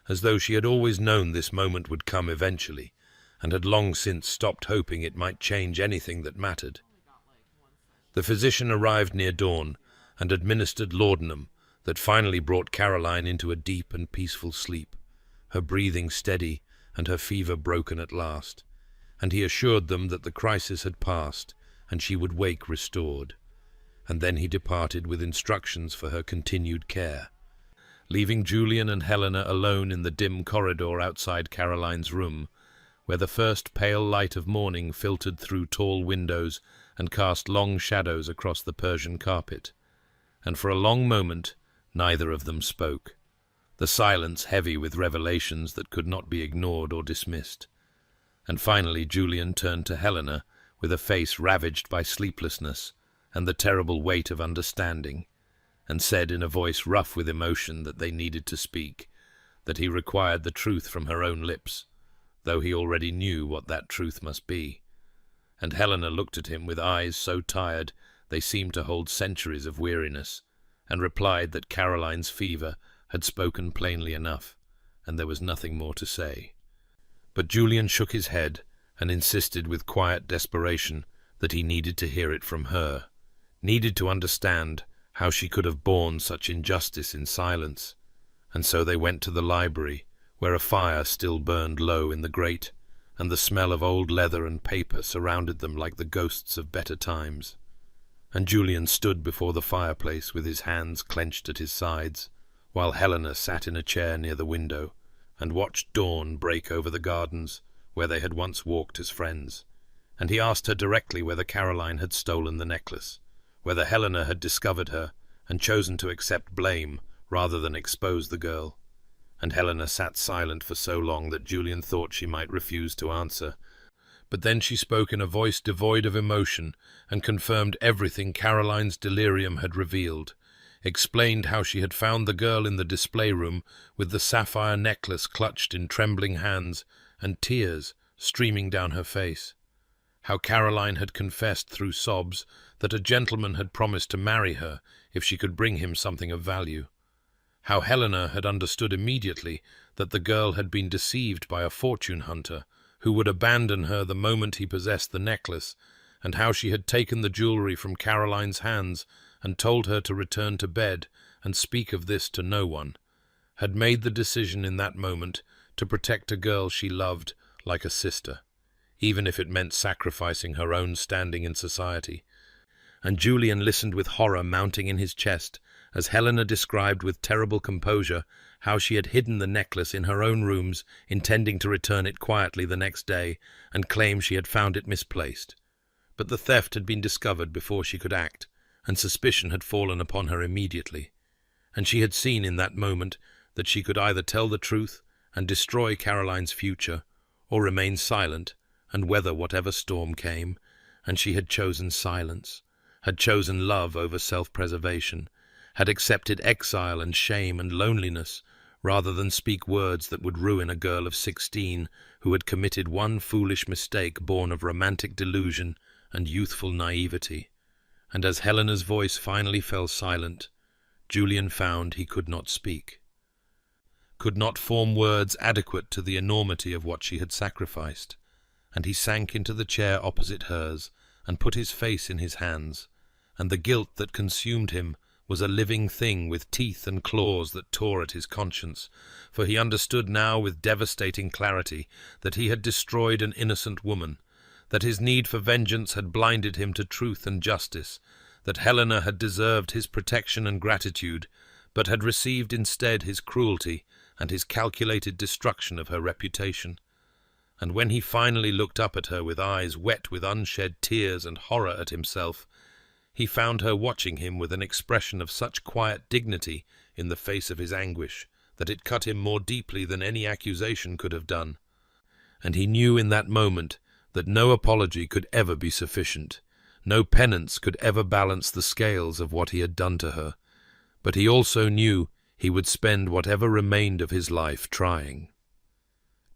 as though she had always known this moment would come eventually, and had long since stopped hoping it might change anything that mattered. The physician arrived near dawn, and administered laudanum, that finally brought Caroline into a deep and peaceful sleep, her breathing steady and her fever broken at last, and he assured them that the crisis had passed and she would wake restored. And then he departed with instructions for her continued care, leaving Julian and Helena alone in the dim corridor outside Caroline's room, where the first pale light of morning filtered through tall windows and cast long shadows across the Persian carpet. And for a long moment neither of them spoke, the silence heavy with revelations that could not be ignored or dismissed. And finally Julian turned to Helena with a face ravaged by sleeplessness and the terrible weight of understanding, and said in a voice rough with emotion that they needed to speak, that he required the truth from her own lips, though he already knew what that truth must be. And Helena looked at him with eyes so tired they seemed to hold centuries of weariness, and replied that Caroline's fever had spoken plainly enough, and there was nothing more to say. But Julian shook his head and insisted with quiet desperation that he needed to hear it from her, needed to understand how she could have borne such injustice in silence. And so they went to the library, where a fire still burned low in the grate, and the smell of old leather and paper surrounded them like the ghosts of better times. And Julian stood before the fireplace with his hands clenched at his sides, while Helena sat in a chair near the window and watched dawn break over the gardens where they had once walked as friends. And he asked her directly whether Caroline had stolen the necklace, whether Helena had discovered her and chosen to accept blame rather than expose the girl. And Helena sat silent for so long that Julian thought she might refuse to answer. But then she spoke in a voice devoid of emotion and confirmed everything Caroline's delirium had revealed, explained how she had found the girl in the display room with the sapphire necklace clutched in trembling hands and tears streaming down her face, how Caroline had confessed through sobs that a gentleman had promised to marry her if she could bring him something of value, how Helena had understood immediately that the girl had been deceived by a fortune hunter who would abandon her the moment he possessed the necklace, and how she had taken the jewelry from Caroline's hands and told her to return to bed and speak of this to no one, had made the decision in that moment to protect a girl she loved like a sister, even if it meant sacrificing her own standing in society. And Julian listened with horror mounting in his chest as Helena described with terrible composure how she had hidden the necklace in her own rooms, intending to return it quietly the next day and claim she had found it misplaced. But the theft had been discovered before she could act, and suspicion had fallen upon her immediately. And she had seen in that moment that she could either tell the truth and destroy Caroline's future, or remain silent and weather whatever storm came, and she had chosen silence, had chosen love over self-preservation, had accepted exile and shame and loneliness rather than speak words that would ruin a girl of 16 who had committed one foolish mistake born of romantic delusion and youthful naivety. And as Helena's voice finally fell silent, Julian found he could not speak, could not form words adequate to the enormity of what she had sacrificed, and he sank into the chair opposite hers and put his face in his hands, and the guilt that consumed him was a living thing with teeth and claws that tore at his conscience, for he understood now with devastating clarity that he had destroyed an innocent woman, that his need for vengeance had blinded him to truth and justice, that Helena had deserved his protection and gratitude, but had received instead his cruelty and his calculated destruction of her reputation. And when he finally looked up at her with eyes wet with unshed tears and horror at himself, he found her watching him with an expression of such quiet dignity in the face of his anguish that it cut him more deeply than any accusation could have done. And he knew in that moment that no apology could ever be sufficient, no penance could ever balance the scales of what he had done to her, but he also knew he would spend whatever remained of his life trying.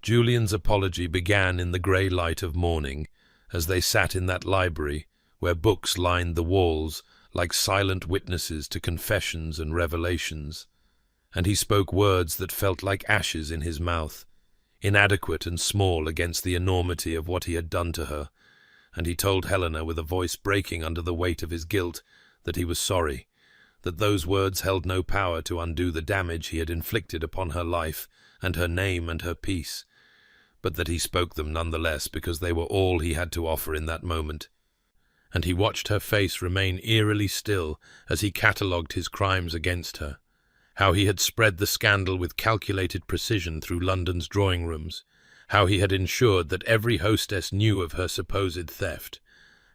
Julian's apology began in the grey light of morning, as they sat in that library where books lined the walls like silent witnesses to confessions and revelations, and he spoke words that felt like ashes in his mouth, inadequate and small against the enormity of what he had done to her, and he told Helena with a voice breaking under the weight of his guilt that he was sorry, that those words held no power to undo the damage he had inflicted upon her life and her name and her peace, but that he spoke them nonetheless because they were all he had to offer in that moment. And he watched her face remain eerily still as he catalogued his crimes against her, how he had spread the scandal with calculated precision through London's drawing rooms, how he had ensured that every hostess knew of her supposed theft,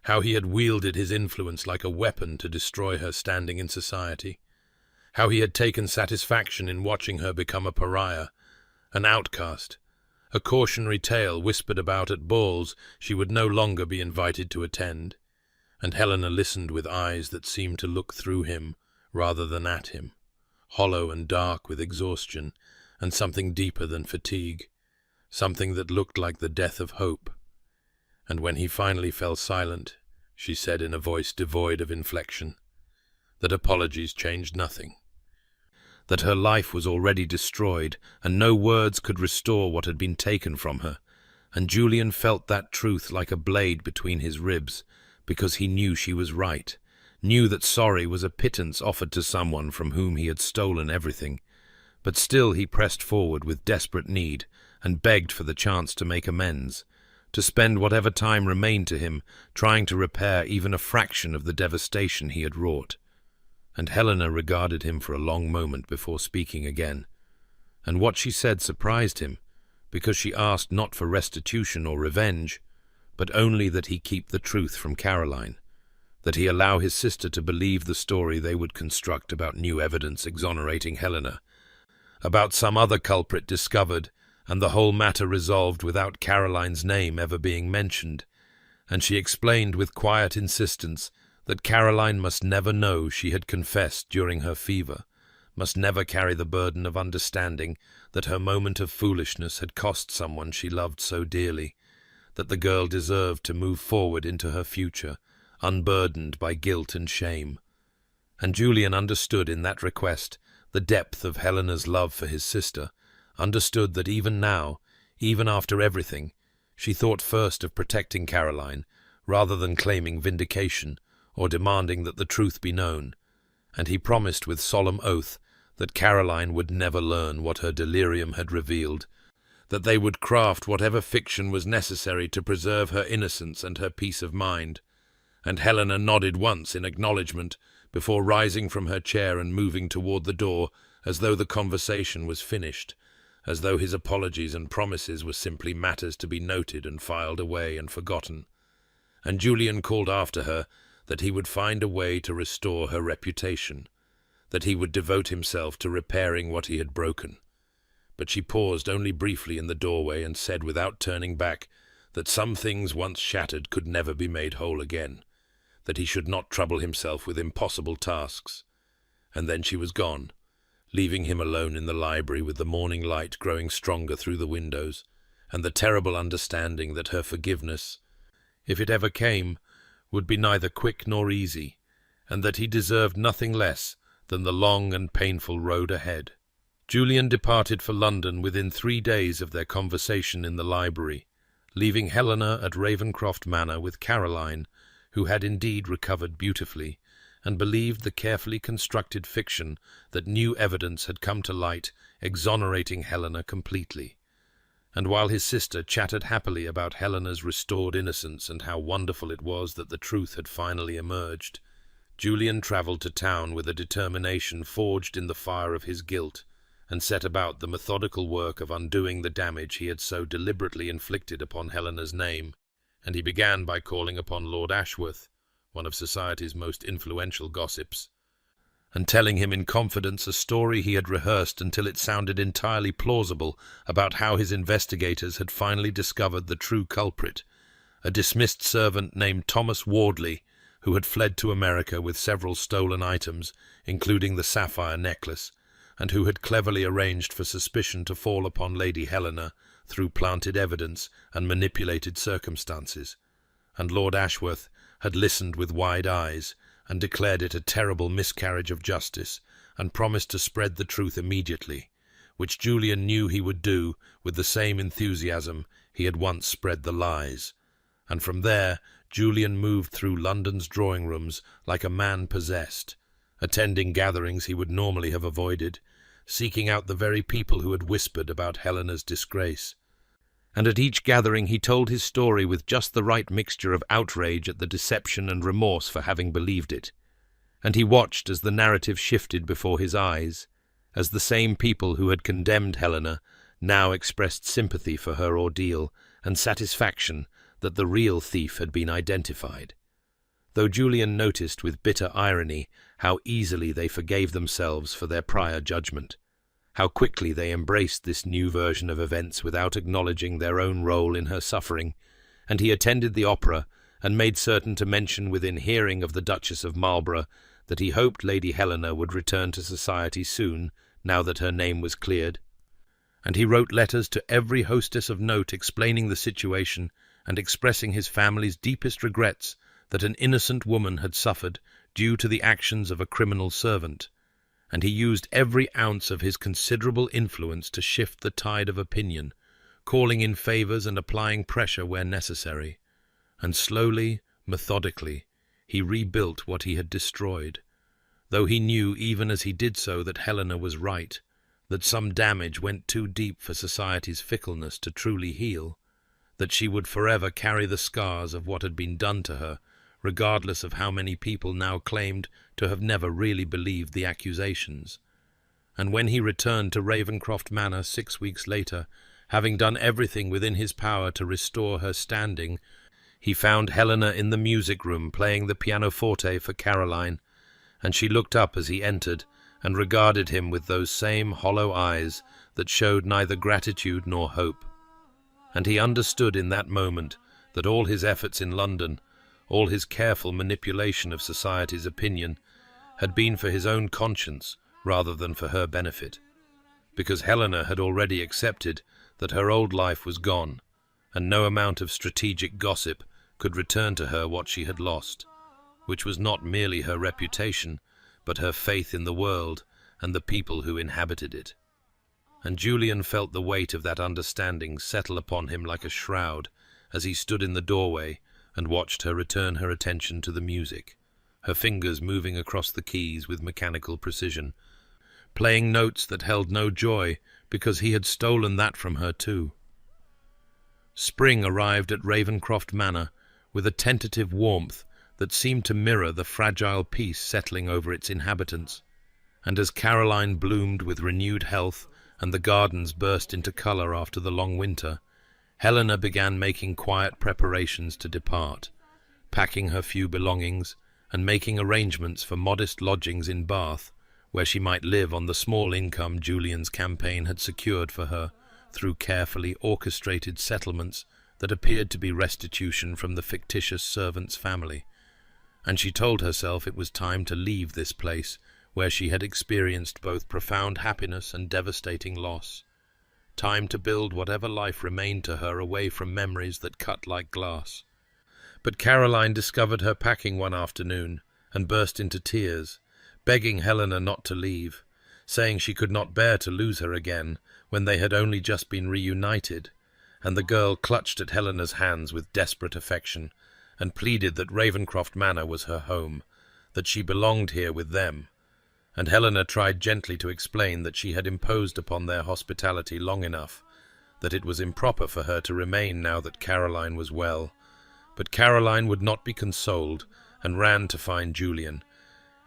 how he had wielded his influence like a weapon to destroy her standing in society, how he had taken satisfaction in watching her become a pariah, an outcast, a cautionary tale whispered about at balls she would no longer be invited to attend. And Helena listened with eyes that seemed to look through him rather than at him, hollow and dark with exhaustion, and something deeper than fatigue, something that looked like the death of hope. And when he finally fell silent, she said in a voice devoid of inflection, that apologies changed nothing, that her life was already destroyed, and no words could restore what had been taken from her, and Julian felt that truth like a blade between his ribs, because he knew she was right, knew that sorry was a pittance offered to someone from whom he had stolen everything. But still he pressed forward with desperate need, and begged for the chance to make amends, to spend whatever time remained to him trying to repair even a fraction of the devastation he had wrought. And Helena regarded him for a long moment before speaking again, and what she said surprised him, because she asked not for restitution or revenge, but only that he keep the truth from Caroline, that he allow his sister to believe the story they would construct about new evidence exonerating Helena, about some other culprit discovered, and the whole matter resolved without Caroline's name ever being mentioned. And she explained with quiet insistence that Caroline must never know she had confessed during her fever, must never carry the burden of understanding that her moment of foolishness had cost someone she loved so dearly, that the girl deserved to move forward into her future, unburdened by guilt and shame. And Julian understood in that request the depth of Helena's love for his sister, understood that even now, even after everything, she thought first of protecting Caroline, rather than claiming vindication or demanding that the truth be known, and he promised with solemn oath that Caroline would never learn what her delirium had revealed, that they would craft whatever fiction was necessary to preserve her innocence and her peace of mind. And Helena nodded once in acknowledgment before rising from her chair and moving toward the door as though the conversation was finished, as though his apologies and promises were simply matters to be noted and filed away and forgotten. And Julian called after her that he would find a way to restore her reputation, that he would devote himself to repairing what he had broken. But she paused only briefly in the doorway and said without turning back that some things once shattered could never be made whole again, that he should not trouble himself with impossible tasks. And then she was gone, leaving him alone in the library with the morning light growing stronger through the windows, and the terrible understanding that her forgiveness, if it ever came, would be neither quick nor easy, and that he deserved nothing less than the long and painful road ahead. Julian departed for London within 3 days of their conversation in the library, leaving Helena at Ravenscroft Manor with Caroline, who had indeed recovered beautifully, and believed the carefully constructed fiction that new evidence had come to light, exonerating Helena completely. And while his sister chattered happily about Helena's restored innocence and how wonderful it was that the truth had finally emerged, Julian travelled to town with a determination forged in the fire of his guilt, and set about the methodical work of undoing the damage he had so deliberately inflicted upon Helena's name. And he began by calling upon Lord Ashworth, one of society's most influential gossips, and telling him in confidence a story he had rehearsed until it sounded entirely plausible about how his investigators had finally discovered the true culprit, a dismissed servant named Thomas Wardley, who had fled to America with several stolen items, including the sapphire necklace, and who had cleverly arranged for suspicion to fall upon Lady Helena through planted evidence and manipulated circumstances. And Lord Ashworth had listened with wide eyes, and declared it a terrible miscarriage of justice, and promised to spread the truth immediately, which Julian knew he would do with the same enthusiasm he had once spread the lies. And from there Julian moved through London's drawing rooms like a man possessed, attending gatherings he would normally have avoided, seeking out the very people who had whispered about Helena's disgrace. And at each gathering he told his story with just the right mixture of outrage at the deception and remorse for having believed it. And he watched as the narrative shifted before his eyes, as the same people who had condemned Helena now expressed sympathy for her ordeal and satisfaction that the real thief had been identified. Though Julian noticed with bitter irony how easily they forgave themselves for their prior judgment, how quickly they embraced this new version of events without acknowledging their own role in her suffering, and he attended the opera and made certain to mention within hearing of the Duchess of Marlborough that he hoped Lady Helena would return to society soon, now that her name was cleared. And he wrote letters to every hostess of note explaining the situation and expressing his family's deepest regrets that an innocent woman had suffered due to the actions of a criminal servant, and he used every ounce of his considerable influence to shift the tide of opinion, calling in favours and applying pressure where necessary. And slowly, methodically, he rebuilt what he had destroyed, though he knew even as he did so that Helena was right, that some damage went too deep for society's fickleness to truly heal, that she would forever carry the scars of what had been done to her, regardless of how many people now claimed to have never really believed the accusations. And when he returned to Ravenscroft Manor 6 weeks later, having done everything within his power to restore her standing, he found Helena in the music room playing the pianoforte for Caroline, and she looked up as he entered and regarded him with those same hollow eyes that showed neither gratitude nor hope. And he understood in that moment that all his efforts in London, all his careful manipulation of society's opinion, had been for his own conscience rather than for her benefit, because Helena had already accepted that her old life was gone, and no amount of strategic gossip could return to her what she had lost, which was not merely her reputation, but her faith in the world and the people who inhabited it. And Julian felt the weight of that understanding settle upon him like a shroud as he stood in the doorway and watched her return her attention to the music, her fingers moving across the keys with mechanical precision, playing notes that held no joy because he had stolen that from her too. Spring arrived at Ravenscroft Manor with a tentative warmth that seemed to mirror the fragile peace settling over its inhabitants, and as Caroline bloomed with renewed health and the gardens burst into colour after the long winter, Helena began making quiet preparations to depart, packing her few belongings and making arrangements for modest lodgings in Bath, where she might live on the small income Julian's campaign had secured for her through carefully orchestrated settlements that appeared to be restitution from the fictitious servant's family. And she told herself it was time to leave this place where she had experienced both profound happiness and devastating loss. Time to build whatever life remained to her away from memories that cut like glass. But Caroline discovered her packing one afternoon and burst into tears, begging Helena not to leave, saying she could not bear to lose her again when they had only just been reunited, and the girl clutched at Helena's hands with desperate affection and pleaded that Ravenscroft Manor was her home, that she belonged here with them. And Helena tried gently to explain that she had imposed upon their hospitality long enough, that it was improper for her to remain now that Caroline was well. But Caroline would not be consoled and ran to find Julian,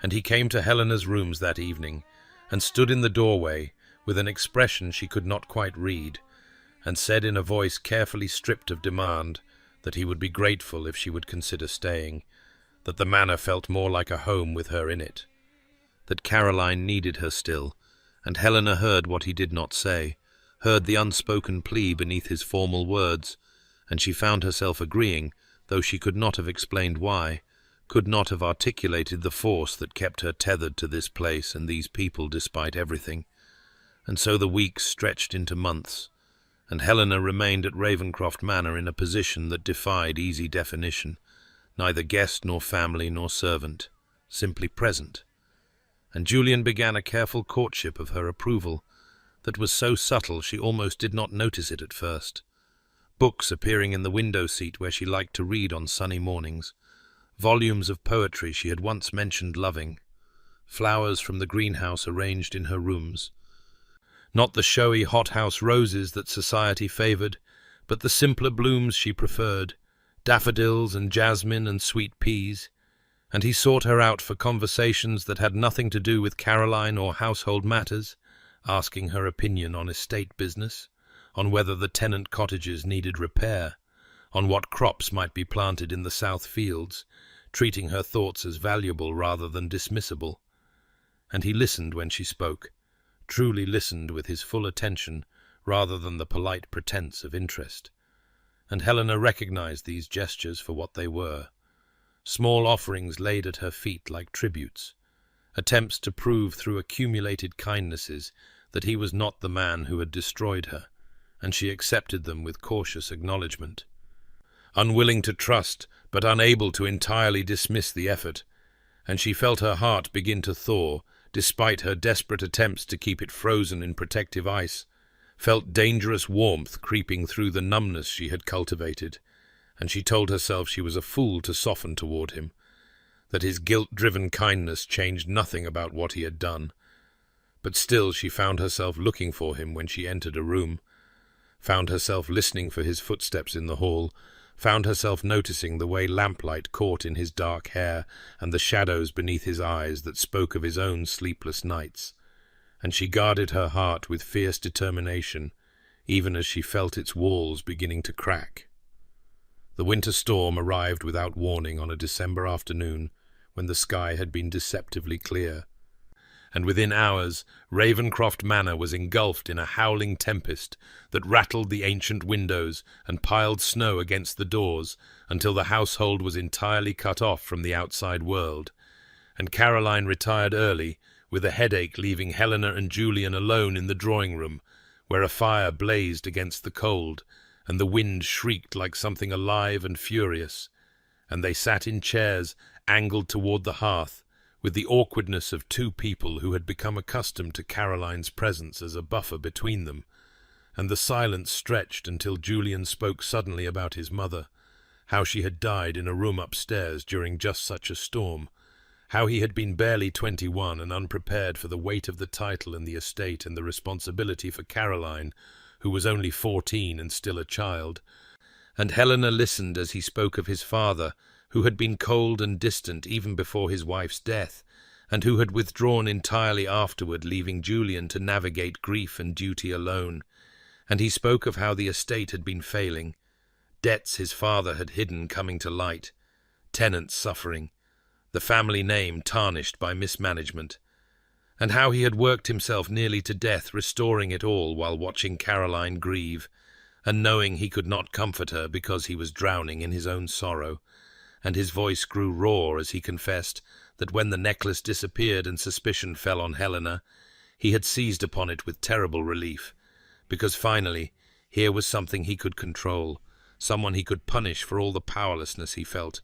and he came to Helena's rooms that evening and stood in the doorway with an expression she could not quite read, and said in a voice carefully stripped of demand that he would be grateful if she would consider staying, that the manor felt more like a home with her in it, that Caroline needed her still, and Helena heard what he did not say, heard the unspoken plea beneath his formal words, and she found herself agreeing, though she could not have explained why, could not have articulated the force that kept her tethered to this place and these people despite everything. And so the weeks stretched into months, and Helena remained at Ravenscroft Manor in a position that defied easy definition, neither guest nor family nor servant, simply present. And Julian began a careful courtship of her approval that was so subtle she almost did not notice it at first. Books appearing in the window seat where she liked to read on sunny mornings, volumes of poetry she had once mentioned loving, flowers from the greenhouse arranged in her rooms. Not the showy hothouse roses that society favoured, but the simpler blooms she preferred, daffodils and jasmine and sweet peas. And he sought her out for conversations that had nothing to do with Caroline or household matters, asking her opinion on estate business, on whether the tenant cottages needed repair, on what crops might be planted in the south fields, treating her thoughts as valuable rather than dismissible. And he listened when she spoke, truly listened with his full attention rather than the polite pretense of interest. And Helena recognized these gestures for what they were. Small offerings laid at her feet like tributes, attempts to prove through accumulated kindnesses that he was not the man who had destroyed her, and she accepted them with cautious acknowledgment. Unwilling to trust, but unable to entirely dismiss the effort, and she felt her heart begin to thaw, despite her desperate attempts to keep it frozen in protective ice, felt dangerous warmth creeping through the numbness she had cultivated, and she told herself she was a fool to soften toward him, that his guilt-driven kindness changed nothing about what he had done. But still she found herself looking for him when she entered a room, found herself listening for his footsteps in the hall, found herself noticing the way lamplight caught in his dark hair and the shadows beneath his eyes that spoke of his own sleepless nights, and she guarded her heart with fierce determination, even as she felt its walls beginning to crack. The winter storm arrived without warning on a December afternoon when the sky had been deceptively clear, and within hours Ravencroft Manor was engulfed in a howling tempest that rattled the ancient windows and piled snow against the doors until the household was entirely cut off from the outside world, and Caroline retired early, with a headache, leaving Helena and Julian alone in the drawing-room, where a fire blazed against the cold, and the wind shrieked like something alive and furious, and they sat in chairs angled toward the hearth, with the awkwardness of two people who had become accustomed to Caroline's presence as a buffer between them, and the silence stretched until Julian spoke suddenly about his mother, how she had died in a room upstairs during just such a storm, how he had been barely 21 and unprepared for the weight of the title and the estate and the responsibility for Caroline, who was only 14 and still a child. And Helena listened as he spoke of his father, who had been cold and distant even before his wife's death, and who had withdrawn entirely afterward, leaving Julian to navigate grief and duty alone. And he spoke of how the estate had been failing, debts his father had hidden coming to light, tenants suffering, the family name tarnished by mismanagement, and how he had worked himself nearly to death restoring it all while watching Caroline grieve, and knowing he could not comfort her because he was drowning in his own sorrow. And his voice grew raw as he confessed that when the necklace disappeared and suspicion fell on Helena, he had seized upon it with terrible relief, because finally here was something he could control, someone he could punish for all the powerlessness he felt.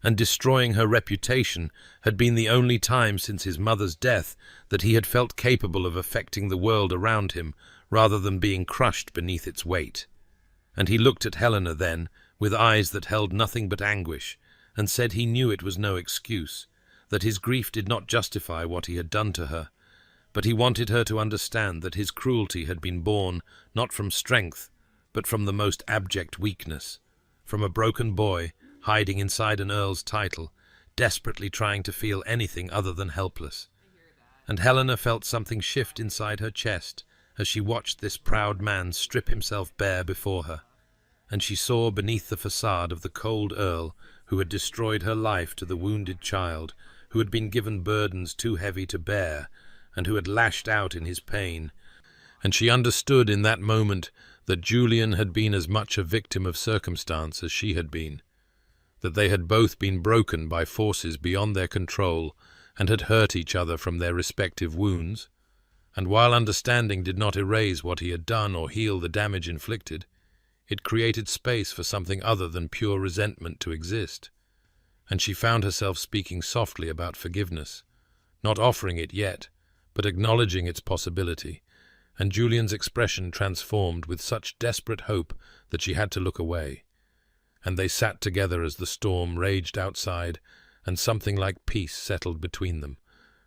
And destroying her reputation had been the only time since his mother's death that he had felt capable of affecting the world around him rather than being crushed beneath its weight. And he looked at Helena then, with eyes that held nothing but anguish, and said he knew it was no excuse, that his grief did not justify what he had done to her, but he wanted her to understand that his cruelty had been born not from strength, but from the most abject weakness, from a broken boy hiding inside an earl's title, desperately trying to feel anything other than helpless. And Helena felt something shift inside her chest as she watched this proud man strip himself bare before her, and she saw beneath the facade of the cold Earl, who had destroyed her life to the wounded child, who had been given burdens too heavy to bear, and who had lashed out in his pain. And she understood in that moment that Julian had been as much a victim of circumstance as she had been, that they had both been broken by forces beyond their control and had hurt each other from their respective wounds. And while understanding did not erase what he had done or heal the damage inflicted, it created space for something other than pure resentment to exist. And she found herself speaking softly about forgiveness, not offering it yet, but acknowledging its possibility, and Julian's expression transformed with such desperate hope that she had to look away. And they sat together as the storm raged outside, and something like peace settled between them,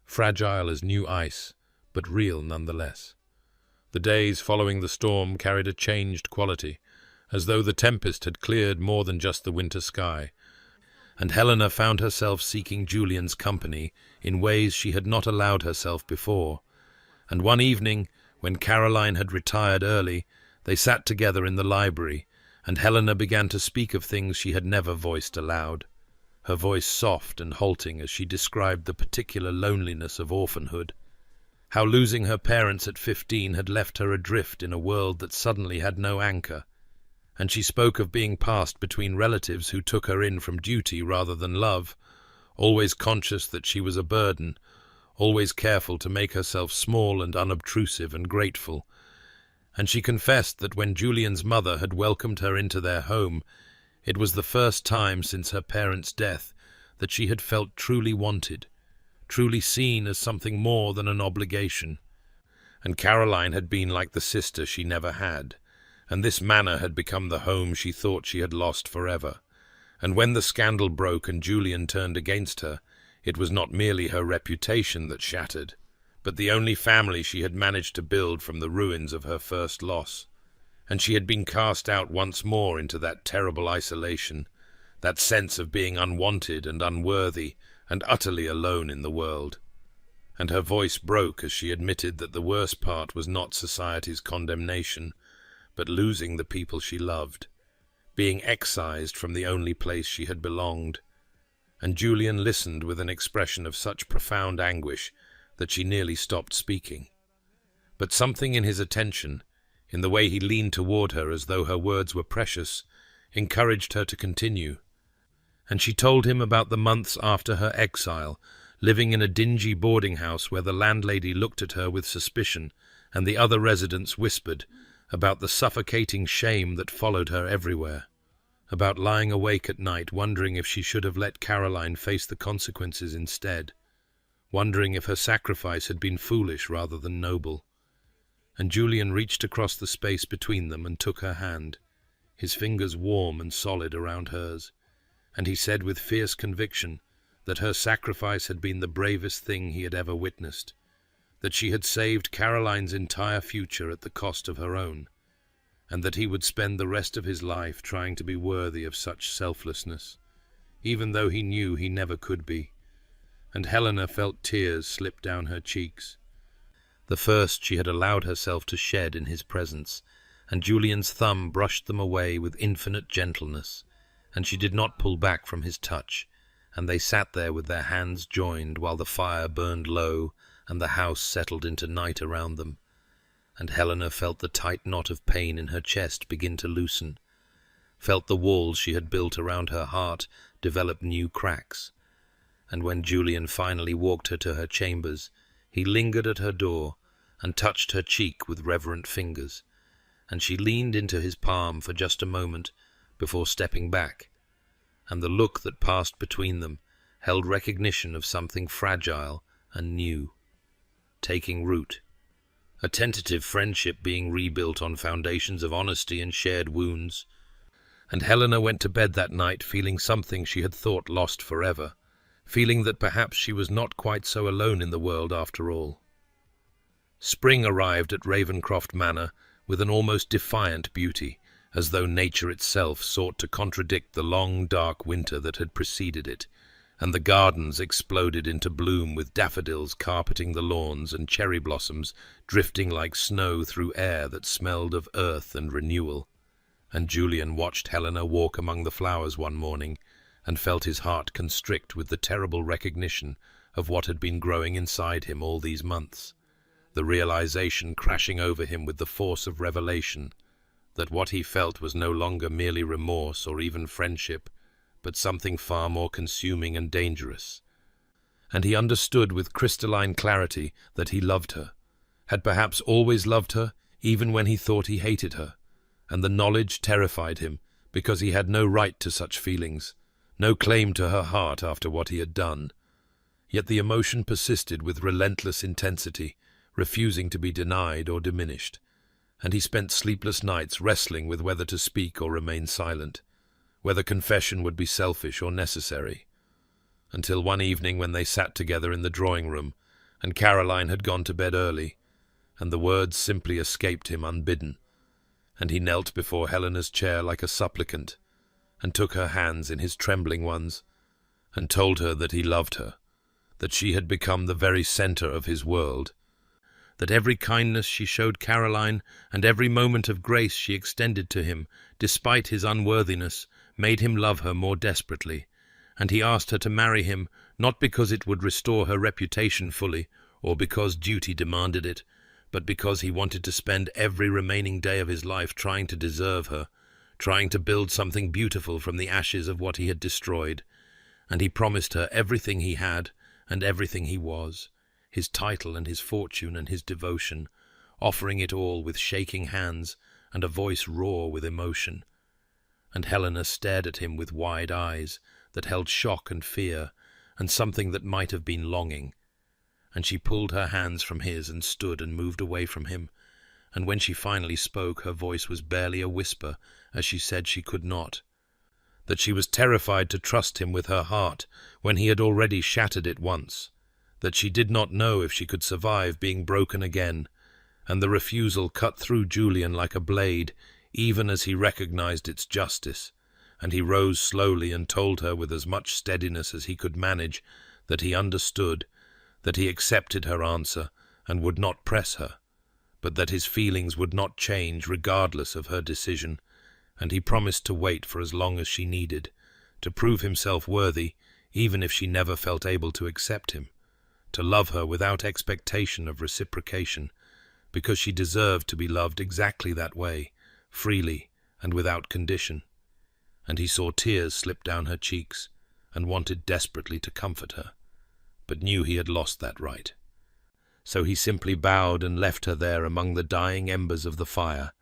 fragile as new ice, but real nonetheless. The days following the storm carried a changed quality, as though the tempest had cleared more than just the winter sky, and Helena found herself seeking Julian's company in ways she had not allowed herself before. And one evening, when Caroline had retired early, they sat together in the library, and Helena began to speak of things she had never voiced aloud, her voice soft and halting as she described the particular loneliness of orphanhood, how losing her parents at 15 had left her adrift in a world that suddenly had no anchor, and she spoke of being passed between relatives who took her in from duty rather than love, always conscious that she was a burden, always careful to make herself small and unobtrusive and grateful. And she confessed that when Julian's mother had welcomed her into their home, it was the first time since her parents' death that she had felt truly wanted, truly seen as something more than an obligation. And Caroline had been like the sister she never had, and this manor had become the home she thought she had lost forever. And when the scandal broke and Julian turned against her, it was not merely her reputation that shattered, but the only family she had managed to build from the ruins of her first loss. And she had been cast out once more into that terrible isolation, that sense of being unwanted and unworthy and utterly alone in the world. And her voice broke as she admitted that the worst part was not society's condemnation, but losing the people she loved, being excised from the only place she had belonged. And Julian listened with an expression of such profound anguish that she nearly stopped speaking. But something in his attention, in the way he leaned toward her as though her words were precious, encouraged her to continue. And she told him about the months after her exile, living in a dingy boarding house where the landlady looked at her with suspicion, and the other residents whispered, about the suffocating shame that followed her everywhere, about lying awake at night wondering if she should have let Caroline face the consequences instead, wondering if her sacrifice had been foolish rather than noble. And Julian reached across the space between them and took her hand, his fingers warm and solid around hers, and he said with fierce conviction that her sacrifice had been the bravest thing he had ever witnessed, that she had saved Caroline's entire future at the cost of her own, and that he would spend the rest of his life trying to be worthy of such selflessness, even though he knew he never could be. And Helena felt tears slip down her cheeks, the first she had allowed herself to shed in his presence, and Julian's thumb brushed them away with infinite gentleness, and she did not pull back from his touch, and they sat there with their hands joined while the fire burned low and the house settled into night around them. And Helena felt the tight knot of pain in her chest begin to loosen, felt the walls she had built around her heart develop new cracks. And when Julian finally walked her to her chambers, he lingered at her door and touched her cheek with reverent fingers, and she leaned into his palm for just a moment before stepping back, and the look that passed between them held recognition of something fragile and new, taking root, a tentative friendship being rebuilt on foundations of honesty and shared wounds. And Helena went to bed that night feeling something she had thought lost forever, feeling that perhaps she was not quite so alone in the world after all. Spring arrived at Ravencroft Manor with an almost defiant beauty, as though nature itself sought to contradict the long, dark winter that had preceded it, and the gardens exploded into bloom with daffodils carpeting the lawns and cherry blossoms drifting like snow through air that smelled of earth and renewal. And Julian watched Helena walk among the flowers one morning, and felt his heart constrict with the terrible recognition of what had been growing inside him all these months, the realization crashing over him with the force of revelation that what he felt was no longer merely remorse or even friendship, but something far more consuming and dangerous. And he understood with crystalline clarity that he loved her, had perhaps always loved her, even when he thought he hated her, and the knowledge terrified him because he had no right to such feelings, no claim to her heart after what he had done. Yet the emotion persisted with relentless intensity, refusing to be denied or diminished, and he spent sleepless nights wrestling with whether to speak or remain silent, whether confession would be selfish or necessary, until one evening when they sat together in the drawing room, and Caroline had gone to bed early, and the words simply escaped him unbidden, and he knelt before Helena's chair like a supplicant, and took her hands in his trembling ones, and told her that he loved her, that she had become the very centre of his world, that every kindness she showed Caroline and every moment of grace she extended to him, despite his unworthiness, made him love her more desperately, and he asked her to marry him, not because it would restore her reputation fully, or because duty demanded it, but because he wanted to spend every remaining day of his life trying to deserve her, trying to build something beautiful from the ashes of what he had destroyed, and he promised her everything he had and everything he was, his title and his fortune and his devotion, offering it all with shaking hands and a voice raw with emotion. And Helena stared at him with wide eyes that held shock and fear and something that might have been longing. And she pulled her hands from his and stood and moved away from him, and when she finally spoke her voice was barely a whisper as she said she could not, that she was terrified to trust him with her heart when he had already shattered it once, that she did not know if she could survive being broken again, and the refusal cut through Julian like a blade, even as he recognized its justice, and he rose slowly and told her with as much steadiness as he could manage that he understood, that he accepted her answer and would not press her, but that his feelings would not change regardless of her decision, and he promised to wait for as long as she needed, to prove himself worthy, even if she never felt able to accept him, to love her without expectation of reciprocation, because she deserved to be loved exactly that way, freely and without condition. And he saw tears slip down her cheeks, and wanted desperately to comfort her, but knew he had lost that right. So he simply bowed and left her there among the dying embers of the fire,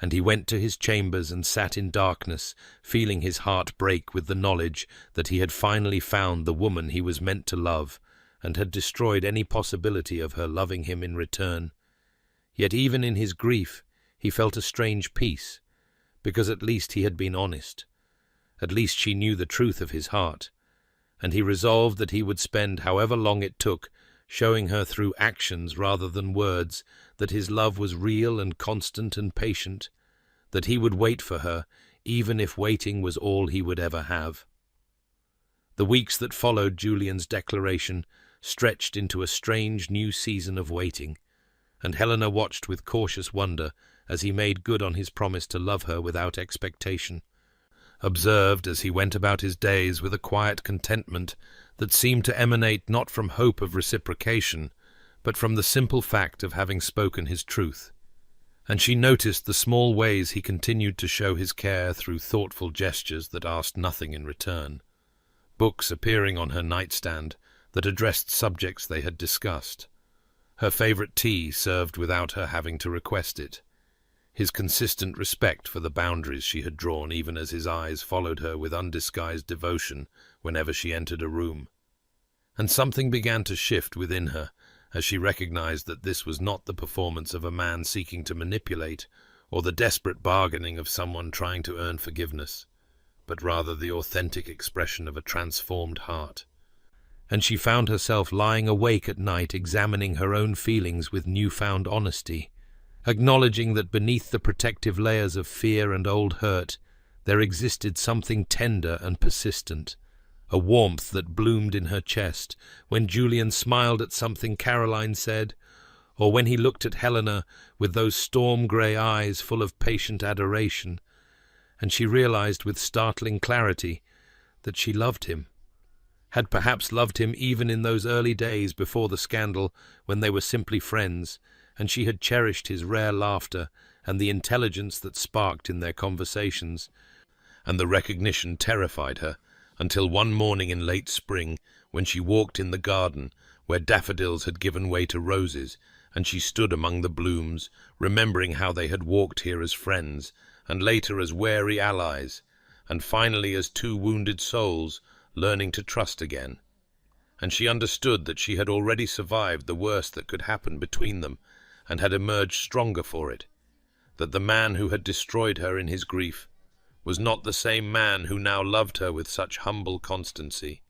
and he went to his chambers and sat in darkness, feeling his heart break with the knowledge that he had finally found the woman he was meant to love, and had destroyed any possibility of her loving him in return. Yet even in his grief he felt a strange peace, because at least he had been honest. At least she knew the truth of his heart, and he resolved that he would spend however long it took showing her through actions rather than words that his love was real and constant and patient, that he would wait for her, even if waiting was all he would ever have. The weeks that followed Julian's declaration stretched into a strange new season of waiting, and Helena watched with cautious wonder as he made good on his promise to love her without expectation, observed as he went about his days with a quiet contentment that seemed to emanate not from hope of reciprocation, but from the simple fact of having spoken his truth. And she noticed the small ways he continued to show his care through thoughtful gestures that asked nothing in return, books appearing on her nightstand that addressed subjects they had discussed, her favourite tea served without her having to request it, his consistent respect for the boundaries she had drawn even as his eyes followed her with undisguised devotion whenever she entered a room. And something began to shift within her as she recognized that this was not the performance of a man seeking to manipulate or the desperate bargaining of someone trying to earn forgiveness, but rather the authentic expression of a transformed heart. And she found herself lying awake at night examining her own feelings with newfound honesty, acknowledging that beneath the protective layers of fear and old hurt there existed something tender and persistent, a warmth that bloomed in her chest when Julian smiled at something Caroline said, or when he looked at Helena with those storm-grey eyes full of patient adoration, and she realized with startling clarity that she loved him, had perhaps loved him even in those early days before the scandal when they were simply friends, and she had cherished his rare laughter and the intelligence that sparked in their conversations, and the recognition terrified her, until one morning in late spring, when she walked in the garden, where daffodils had given way to roses, and she stood among the blooms, remembering how they had walked here as friends, and later as wary allies, and finally as two wounded souls, learning to trust again. And she understood that she had already survived the worst that could happen between them, and had emerged stronger for it, that the man who had destroyed her in his grief was not the same man who now loved her with such humble constancy,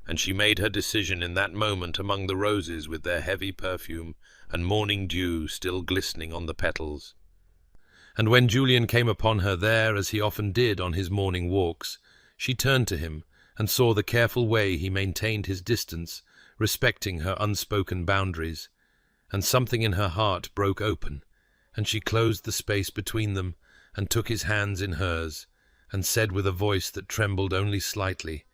and she made her decision in that moment among the roses with their heavy perfume and morning dew still glistening on the petals. And when Julian came upon her there, as he often did on his morning walks, she turned to him and saw the careful way he maintained his distance, respecting her unspoken boundaries, and something in her heart broke open, and she closed the space between them and took his hands in hers, and said with a voice that trembled only slightly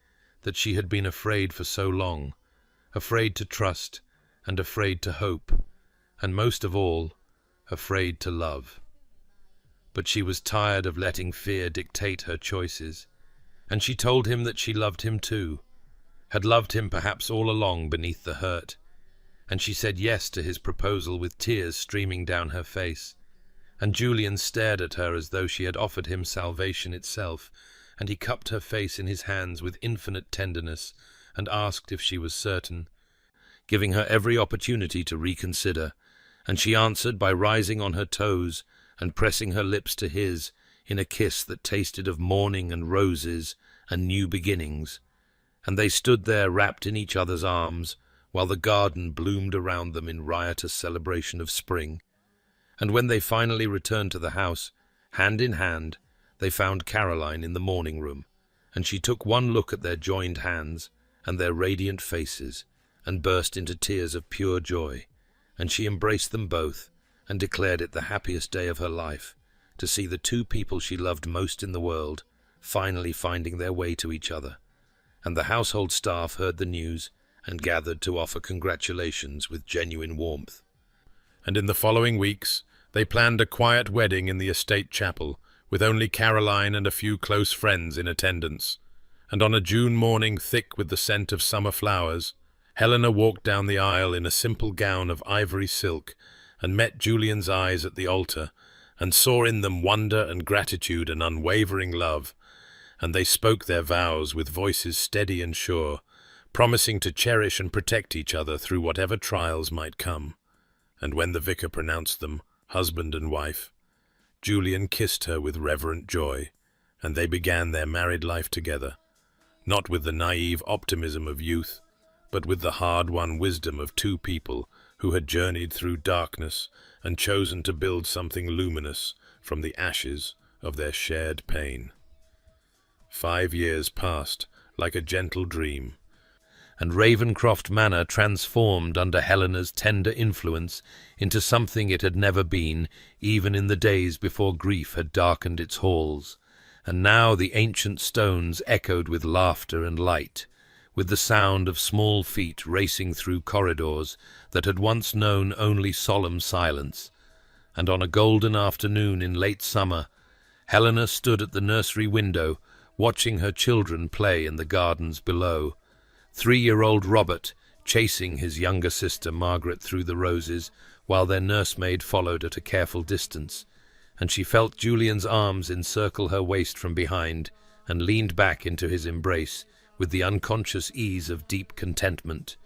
that she had been afraid for so long, afraid to trust and afraid to hope, and most of all, afraid to love. But she was tired of letting fear dictate her choices, and she told him that she loved him too, had loved him perhaps all along beneath the hurt, and she said yes to his proposal with tears streaming down her face. And Julian stared at her as though she had offered him salvation itself, and he cupped her face in his hands with infinite tenderness and asked if she was certain, giving her every opportunity to reconsider, and she answered by rising on her toes and pressing her lips to his in a kiss that tasted of morning and roses and new beginnings. And they stood there wrapped in each other's arms, while the garden bloomed around them in riotous celebration of spring. And when they finally returned to the house, hand in hand, they found Caroline in the morning room, and she took one look at their joined hands and their radiant faces, and burst into tears of pure joy, and she embraced them both, and declared it the happiest day of her life, to see the two people she loved most in the world finally finding their way to each other. And the household staff heard the news and gathered to offer congratulations with genuine warmth. And in the following weeks, they planned a quiet wedding in the estate chapel, with only Caroline and a few close friends in attendance. And on a June morning thick with the scent of summer flowers, Helena walked down the aisle in a simple gown of ivory silk, and met Julian's eyes at the altar, and saw in them wonder and gratitude and unwavering love. And they spoke their vows with voices steady and sure, promising to cherish and protect each other through whatever trials might come. And when the vicar pronounced them husband and wife, Julian kissed her with reverent joy, and they began their married life together, not with the naive optimism of youth, but with the hard-won wisdom of two people who had journeyed through darkness and chosen to build something luminous from the ashes of their shared pain. 5 years passed like a gentle dream, and Ravenscroft Manor transformed under Helena's tender influence into something it had never been, even in the days before grief had darkened its halls. And now the ancient stones echoed with laughter and light, with the sound of small feet racing through corridors that had once known only solemn silence. And on a golden afternoon in late summer, Helena stood at the nursery window, watching her children play in the gardens below. 3-year-old Robert chasing his younger sister Margaret through the roses, while their nursemaid followed at a careful distance, and she felt Julian's arms encircle her waist from behind, and leaned back into his embrace with the unconscious ease of deep contentment,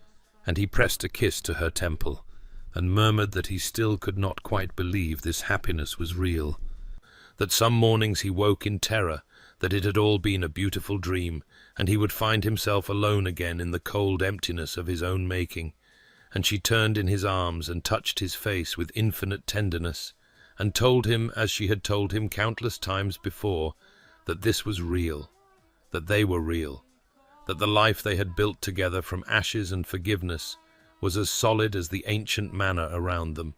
and he pressed a kiss to her temple, and murmured that he still could not quite believe this happiness was real, that some mornings he woke in terror, that it had all been a beautiful dream, and he would find himself alone again in the cold emptiness of his own making. And she turned in his arms and touched his face with infinite tenderness, and told him, as she had told him countless times before, that this was real, that they were real, that the life they had built together from ashes and forgiveness was as solid as the ancient manor around them.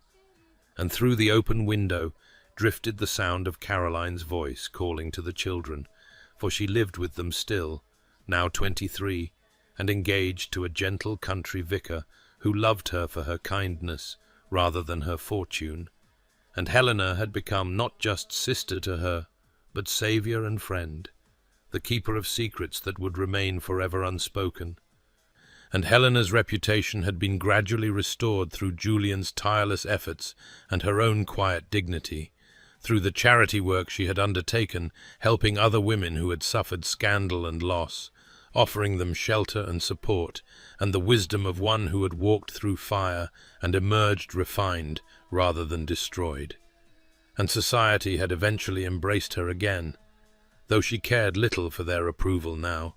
And through the open window drifted the sound of Caroline's voice calling to the children, for she lived with them still, now 23, and engaged to a gentle country vicar who loved her for her kindness rather than her fortune. And Helena had become not just sister to her, but saviour and friend, the keeper of secrets that would remain forever unspoken. And Helena's reputation had been gradually restored through Julian's tireless efforts and her own quiet dignity, through the charity work she had undertaken, helping other women who had suffered scandal and loss, offering them shelter and support, and the wisdom of one who had walked through fire and emerged refined rather than destroyed. And society had eventually embraced her again, though she cared little for their approval now.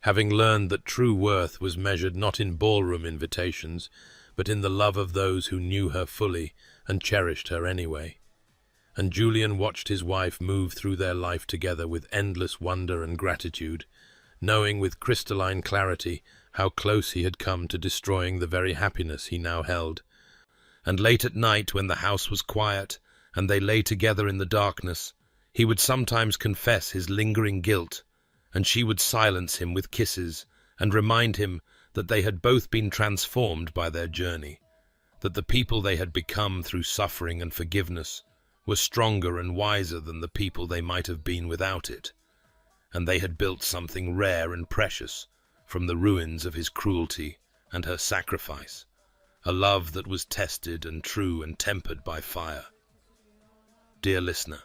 having learned that true worth was measured not in ballroom invitations, but in the love of those who knew her fully and cherished her anyway. And Julian watched his wife move through their life together with endless wonder and gratitude, knowing with crystalline clarity how close he had come to destroying the very happiness he now held. And late at night, when the house was quiet and they lay together in the darkness, he would sometimes confess his lingering guilt, and she would silence him with kisses and remind him that they had both been transformed by their journey, that the people they had become through suffering and forgiveness were stronger and wiser than the people they might have been without it, and they had built something rare and precious from the ruins of his cruelty and her sacrifice, a love that was tested and true and tempered by fire. Dear listener,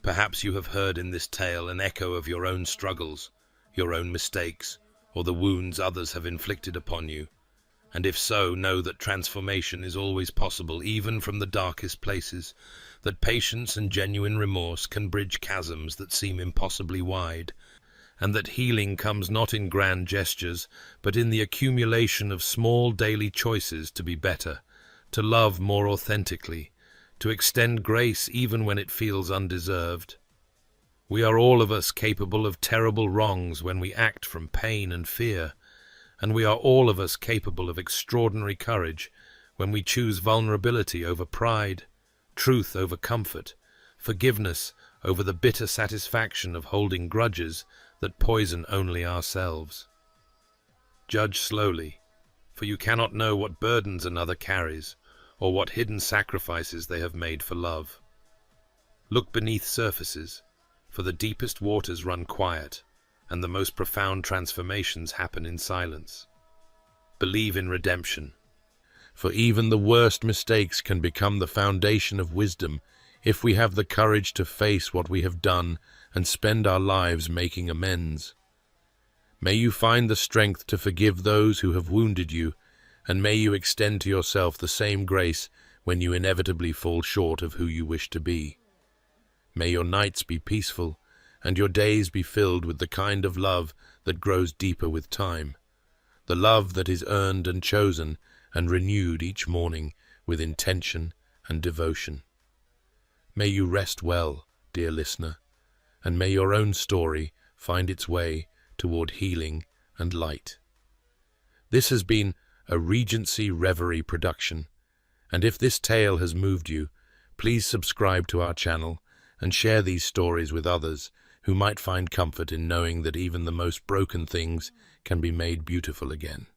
perhaps you have heard in this tale an echo of your own struggles, your own mistakes, or the wounds others have inflicted upon you. And if so, know that transformation is always possible, even from the darkest places, that patience and genuine remorse can bridge chasms that seem impossibly wide, and that healing comes not in grand gestures, but in the accumulation of small daily choices to be better, to love more authentically, to extend grace even when it feels undeserved. We are all of us capable of terrible wrongs when we act from pain and fear, and we are all of us capable of extraordinary courage when we choose vulnerability over pride, truth over comfort, forgiveness over the bitter satisfaction of holding grudges that poison only ourselves. Judge slowly, for you cannot know what burdens another carries, or what hidden sacrifices they have made for love. Look beneath surfaces, for the deepest waters run quiet, and the most profound transformations happen in silence. Believe in redemption, for even the worst mistakes can become the foundation of wisdom if we have the courage to face what we have done and spend our lives making amends. May you find the strength to forgive those who have wounded you, and may you extend to yourself the same grace when you inevitably fall short of who you wish to be. May your nights be peaceful, and your days be filled with the kind of love that grows deeper with time, the love that is earned and chosen and renewed each morning with intention and devotion. May you rest well, dear listener, and may your own story find its way toward healing and light. This has been a Regency Reverie production, and if this tale has moved you, please subscribe to our channel and share these stories with others who might find comfort in knowing that even the most broken things can be made beautiful again.